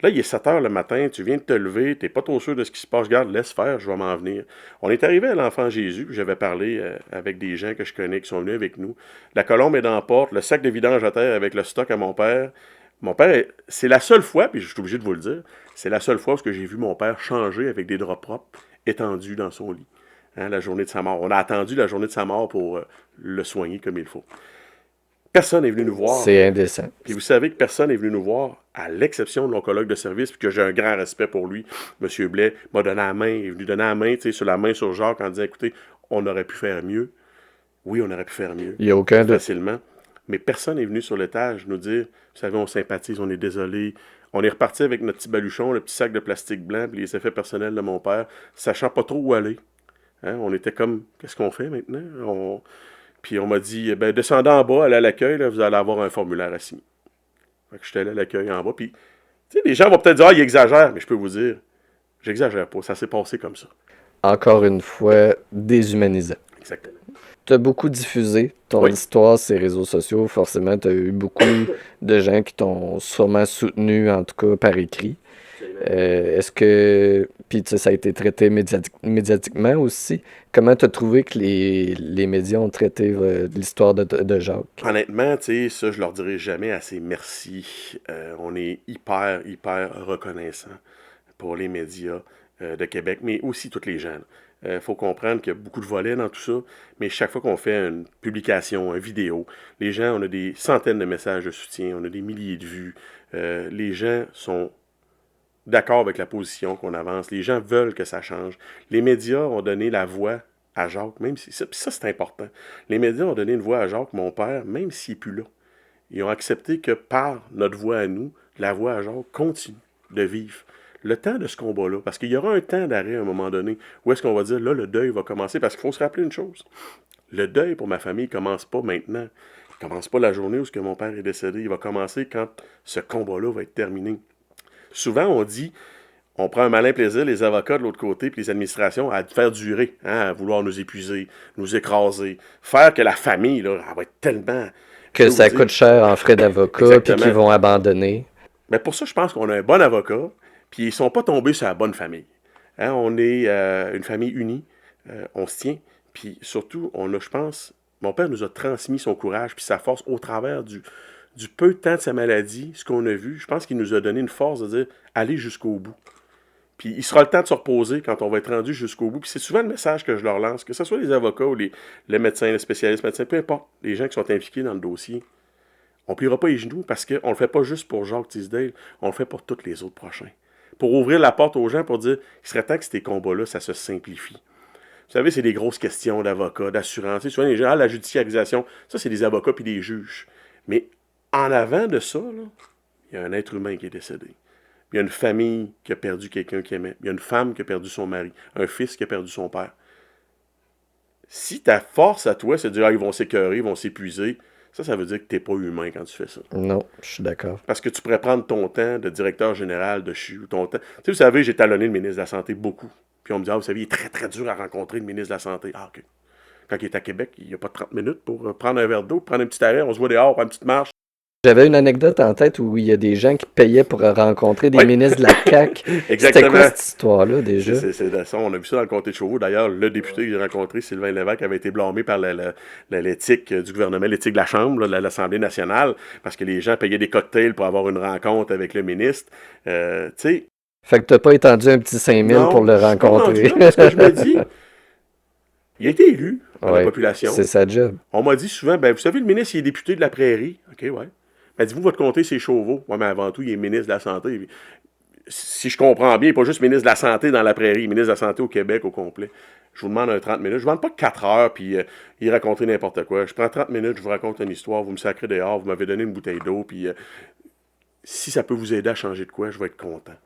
là, il est 7 heures le matin, tu viens de te lever, tu n'es pas trop sûr de ce qui se passe, regarde, laisse faire, je vais m'en venir. On est arrivé à l'Enfant Jésus, puis j'avais parlé avec des gens que je connais qui sont venus avec nous. La colombe est dans la porte, le sac de vidange à terre avec le stock à mon père. Mon père, c'est la seule fois, puis je suis obligé de vous le dire, c'est la seule fois où j'ai vu mon père changer avec des draps propres, étendus dans son lit. La journée de sa mort. On a attendu la journée de sa mort pour le soigner comme il faut. Personne n'est venu nous voir. C'est indécent. Puis vous savez que personne n'est venu nous voir, à l'exception de l'oncologue de service, puis que j'ai un grand respect pour lui. M. Blais m'a donné la main, il est venu donner la main, sur la main sur Jacques, en disant, écoutez, on aurait pu faire mieux. Oui, on aurait pu faire mieux. Il n'y a aucun doute. Facilement. Mais personne n'est venu sur l'étage nous dire, vous savez, on sympathise, on est désolé. On est reparti avec notre petit baluchon, le petit sac de plastique blanc, puis les effets personnels de mon père, sachant pas trop où aller. On était comme, qu'est-ce qu'on fait maintenant? Puis on m'a dit, descendez en bas, allez à l'accueil, là, vous allez avoir un formulaire à signer. Fait que j'étais allé à l'accueil en bas, puis, tu sais, les gens vont peut-être dire, il exagère, mais je peux vous dire, j'exagère pas, ça s'est passé comme ça. Encore une fois, déshumanisant. Exactement. Tu as beaucoup diffusé ton histoire sur les réseaux sociaux. Forcément, tu as eu beaucoup de gens qui t'ont sûrement soutenu, en tout cas par écrit. Est-ce que... Puis ça a été traité médiatiquement aussi. Comment tu as trouvé que les médias ont traité l'histoire de Jacques? Honnêtement, tu sais, ça, je leur dirai jamais assez merci. On est hyper reconnaissant pour les médias de Québec, mais aussi tous les gens. Il faut comprendre qu'il y a beaucoup de volets dans tout ça, mais chaque fois qu'on fait une publication, une vidéo, les gens, on a des centaines de messages de soutien, on a des milliers de vues. Les gens sont d'accord avec la position qu'on avance. Les gens veulent que ça change. Les médias ont donné la voix à Jacques, même si... Ça, c'est important. Les médias ont donné une voix à Jacques, mon père, même s'il n'est plus là. Ils ont accepté que par notre voix à nous, la voix à Jacques continue de vivre. Le temps de ce combat-là, parce qu'il y aura un temps d'arrêt à un moment donné, où est-ce qu'on va dire, là, le deuil va commencer, parce qu'il faut se rappeler une chose. Le deuil pour ma famille ne commence pas maintenant. Il ne commence pas la journée où mon père est décédé. Il va commencer quand ce combat-là va être terminé. Souvent, on dit, on prend un malin plaisir, les avocats de l'autre côté, puis les administrations, à faire durer, à vouloir nous épuiser, nous écraser, faire que la famille, là, elle va être tellement... Que ça coûte cher en frais d'avocat, puis qu'ils vont abandonner. Mais pour ça, je pense qu'on a un bon avocat, puis ils ne sont pas tombés sur la bonne famille. On est une famille unie, on se tient, puis surtout, je pense, mon père nous a transmis son courage puis sa force au travers du peu de temps de sa maladie, ce qu'on a vu, je pense qu'il nous a donné une force de dire allez jusqu'au bout. Puis il sera le temps de se reposer quand on va être rendu jusqu'au bout. Puis c'est souvent le message que je leur lance, que ce soit les avocats ou les médecins, les spécialistes médecins, peu importe, les gens qui sont impliqués dans le dossier. On ne pliera pas les genoux parce qu'on ne le fait pas juste pour Jacques Teasdale, on le fait pour tous les autres prochains. Pour ouvrir la porte aux gens, pour dire qu'il serait temps que ces combats-là, ça se simplifie. Vous savez, c'est des grosses questions d'avocats, d'assurance. Souvent, les gens, la judiciarisation, ça, c'est des avocats puis des juges. Mais en avant de ça, là, il y a un être humain qui est décédé. Il y a une famille qui a perdu quelqu'un qu'il aimait. Il y a une femme qui a perdu son mari. Un fils qui a perdu son père. Si ta force à toi, c'est de dire ils vont s'écœurer, ils vont s'épuiser, ça veut dire que tu n'es pas humain quand tu fais ça. Non, je suis d'accord. Parce que tu pourrais prendre ton temps de directeur général de CHU, ton temps. Tu sais, vous savez, j'ai talonné le ministre de la Santé beaucoup. Puis on me dit, vous savez, il est très, très dur à rencontrer le ministre de la Santé. Ah, OK. Quand il est à Québec, il n'y a pas 30 minutes pour prendre un verre d'eau, prendre un petit arrêt, on se voit dehors, prendre une petite marche. J'avais une anecdote en tête où il y a des gens qui payaient pour rencontrer des ministres de la CAQ. Exactement. C'était quoi cette histoire-là, déjà? C'est ça, on a vu ça dans le comté de Chauveau. D'ailleurs, le député que j'ai rencontré, Sylvain Lévesque, avait été blâmé par l'éthique du gouvernement, l'éthique de la Chambre, de l'Assemblée nationale, parce que les gens payaient des cocktails pour avoir une rencontre avec le ministre. Tu sais. Fait que t'as pas étendu un petit 5 000 pour le rencontrer. Non, parce que je me dis, il a été élu par la population. C'est sa job. On m'a dit souvent, vous savez, le ministre, il est député de la Prairie. OK, ouais. Dites-vous, votre comté, c'est Chauveau. Ouais, mais avant tout, il est ministre de la Santé. Si je comprends bien, il n'est pas juste ministre de la Santé dans la Prairie, il est ministre de la Santé au Québec au complet. Je vous demande un 30 minutes. Je ne vous demande pas 4 heures, puis il raconter n'importe quoi. Je prends 30 minutes, je vous raconte une histoire, vous me sacrez dehors, vous m'avez donné une bouteille d'eau, puis si ça peut vous aider à changer de quoi, je vais être content.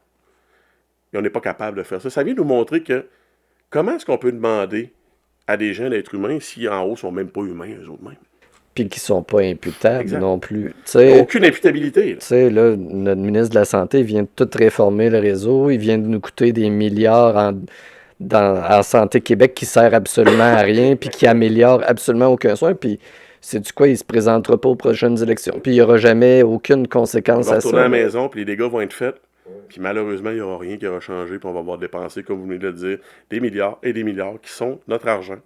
Et on n'est pas capable de faire ça. Ça vient nous montrer que comment est-ce qu'on peut demander à des gens d'être humains si en haut ne sont même pas humains, eux autres mêmes. Puis qui sont pas imputables non plus. Aucune imputabilité. Tu sais, là, notre ministre de la Santé vient de tout réformer le réseau. Il vient de nous coûter des milliards en Santé Québec qui sert absolument à rien puis qui améliore absolument aucun soin. Puis, sais-tu quoi, il se présentera pas aux prochaines élections. Puis, il n'y aura jamais aucune conséquence à ça. On va retourner à la maison, puis les dégâts vont être faits. Puis malheureusement, il n'y aura rien qui aura changé, puis on va avoir dépensé, comme vous venez de le dire, des milliards et des milliards qui sont notre argent.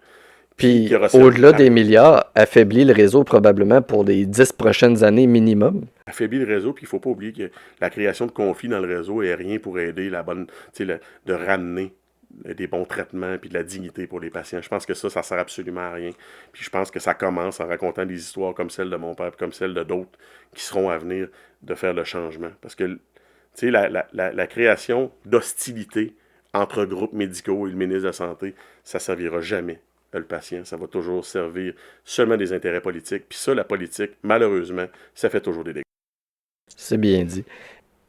Puis, au-delà des milliards, affaiblit le réseau probablement pour les 10 prochaines années minimum. Affaiblit le réseau, puis il ne faut pas oublier que la création de conflits dans le réseau n'est rien pour aider de ramener des bons traitements puis de la dignité pour les patients. Je pense que ça sert absolument à rien. Puis je pense que ça commence en racontant des histoires comme celle de mon père, puis comme celle de d'autres qui seront à venir de faire le changement. Parce que la création d'hostilité entre groupes médicaux et le ministre de la Santé, ça ne servira jamais le patient. Ça va toujours servir seulement des intérêts politiques. Puis ça, la politique, malheureusement, ça fait toujours des dégâts. C'est bien dit.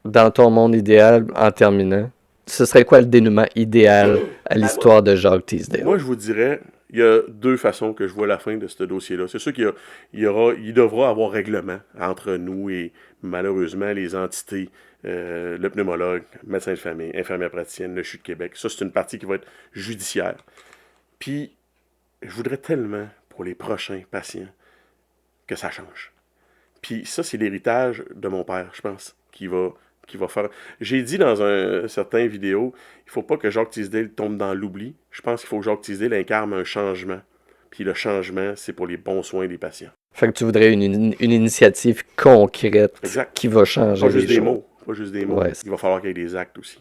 Dans ton monde idéal, en terminant, ce serait quoi le dénouement idéal à l'histoire de Jacques Teasdale? Moi, je vous dirais, il y a 2 façons que je vois la fin de ce dossier-là. C'est sûr qu'il devra avoir règlement entre nous et, malheureusement, les entités, le pneumologue, médecin de famille, infirmière praticienne, le CHU de Québec. Ça, c'est une partie qui va être judiciaire. Puis, je voudrais tellement, pour les prochains patients, que ça change. Puis ça, c'est l'héritage de mon père, je pense, qui va faire... J'ai dit dans un certain vidéo, il ne faut pas que Jacques Teasdale tombe dans l'oubli. Je pense qu'il faut que Jacques Teasdale incarne un changement. Puis le changement, c'est pour les bons soins des patients. Fait que tu voudrais une initiative concrète qui va changer pas juste des mots. Pas juste des mots. Ouais. Il va falloir qu'il y ait des actes aussi.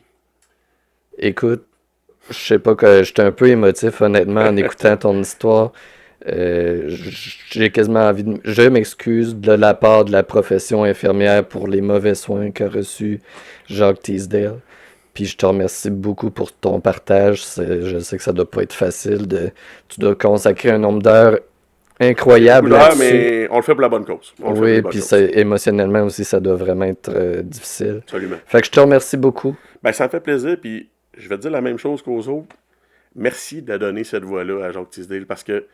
Écoute, je sais pas que j'étais un peu émotif, honnêtement, en écoutant ton histoire. J'ai quasiment envie de... Je m'excuse de la part de la profession infirmière pour les mauvais soins qu'a reçus Jacques Teasdale. Puis je te remercie beaucoup pour ton partage. Je sais que ça doit pas être facile. Tu dois consacrer un nombre d'heures incroyable là-dessus. Mais on le fait pour la bonne cause. Oui, puis émotionnellement aussi, ça doit vraiment être difficile. Absolument. Fait que je te remercie beaucoup. Ça me fait plaisir, puis je vais te dire la même chose qu'aux autres. Merci de donner cette voix-là à Jacques Teasdale, parce que, tu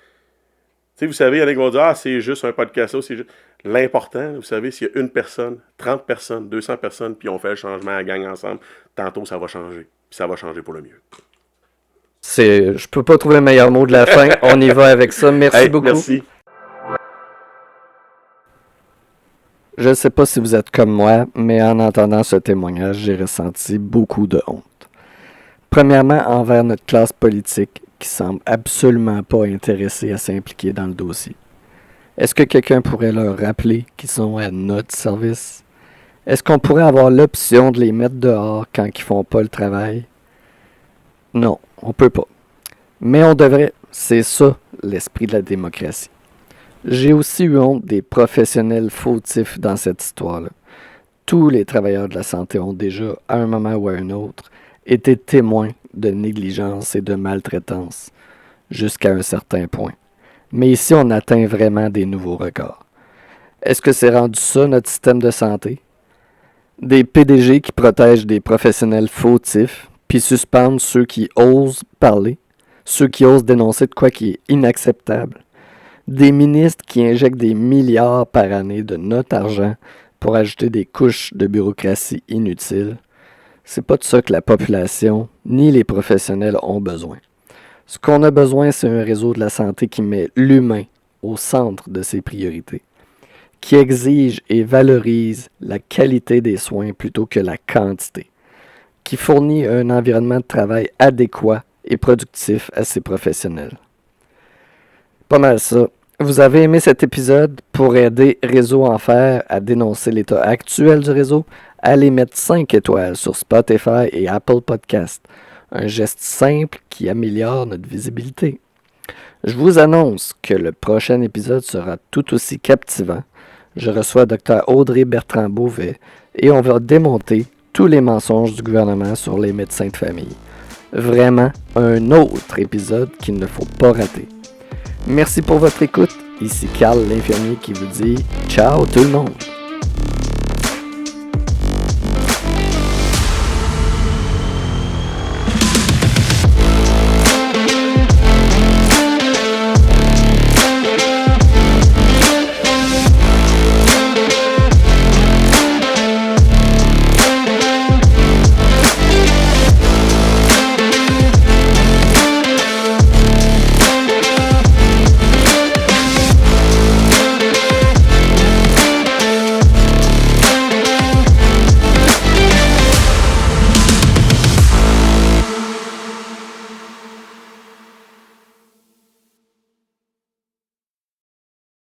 sais, vous savez, il y en a qui vont dire « Ah, c'est juste un podcast, c'est juste... » L'important, vous savez, s'il y a 1 personne, 30 personnes, 200 personnes, puis on fait le changement à la gang ensemble, tantôt, ça va changer. Puis ça va changer pour le mieux. Je peux pas trouver le meilleur mot de la fin. On y va avec ça. Merci beaucoup. Merci. Je ne sais pas si vous êtes comme moi, mais en entendant ce témoignage, j'ai ressenti beaucoup de honte. Premièrement, envers notre classe politique qui semble absolument pas intéressée à s'impliquer dans le dossier. Est-ce que quelqu'un pourrait leur rappeler qu'ils sont à notre service? Est-ce qu'on pourrait avoir l'option de les mettre dehors quand ils font pas le travail? Non, on peut pas. Mais on devrait. C'est ça, l'esprit de la démocratie. J'ai aussi eu honte des professionnels fautifs dans cette histoire-là. Tous les travailleurs de la santé ont déjà, à un moment ou à un autre, été témoins de négligence et de maltraitance, jusqu'à un certain point. Mais ici, on atteint vraiment des nouveaux records. Est-ce que c'est rendu ça, notre système de santé? Des PDG qui protègent des professionnels fautifs, puis suspendent ceux qui osent parler, ceux qui osent dénoncer de quoi qui est inacceptable. Des ministres qui injectent des milliards par année de notre argent pour ajouter des couches de bureaucratie inutiles. C'est pas de ça que la population ni les professionnels ont besoin. Ce qu'on a besoin, c'est un réseau de la santé qui met l'humain au centre de ses priorités, qui exige et valorise la qualité des soins plutôt que la quantité, qui fournit un environnement de travail adéquat et productif à ses professionnels. Pas mal ça. Vous avez aimé cet épisode? Pour aider Réseau Enfer à dénoncer l'état actuel du réseau, allez mettre 5 étoiles sur Spotify et Apple Podcast. Un geste simple qui améliore notre visibilité. Je vous annonce que le prochain épisode sera tout aussi captivant. Je reçois Dr Audrey Bertrand-Beauvais et on va démonter tous les mensonges du gouvernement sur les médecins de famille. Vraiment un autre épisode qu'il ne faut pas rater. Merci pour votre écoute. Ici Carl l'infirmier qui vous dit ciao tout le monde.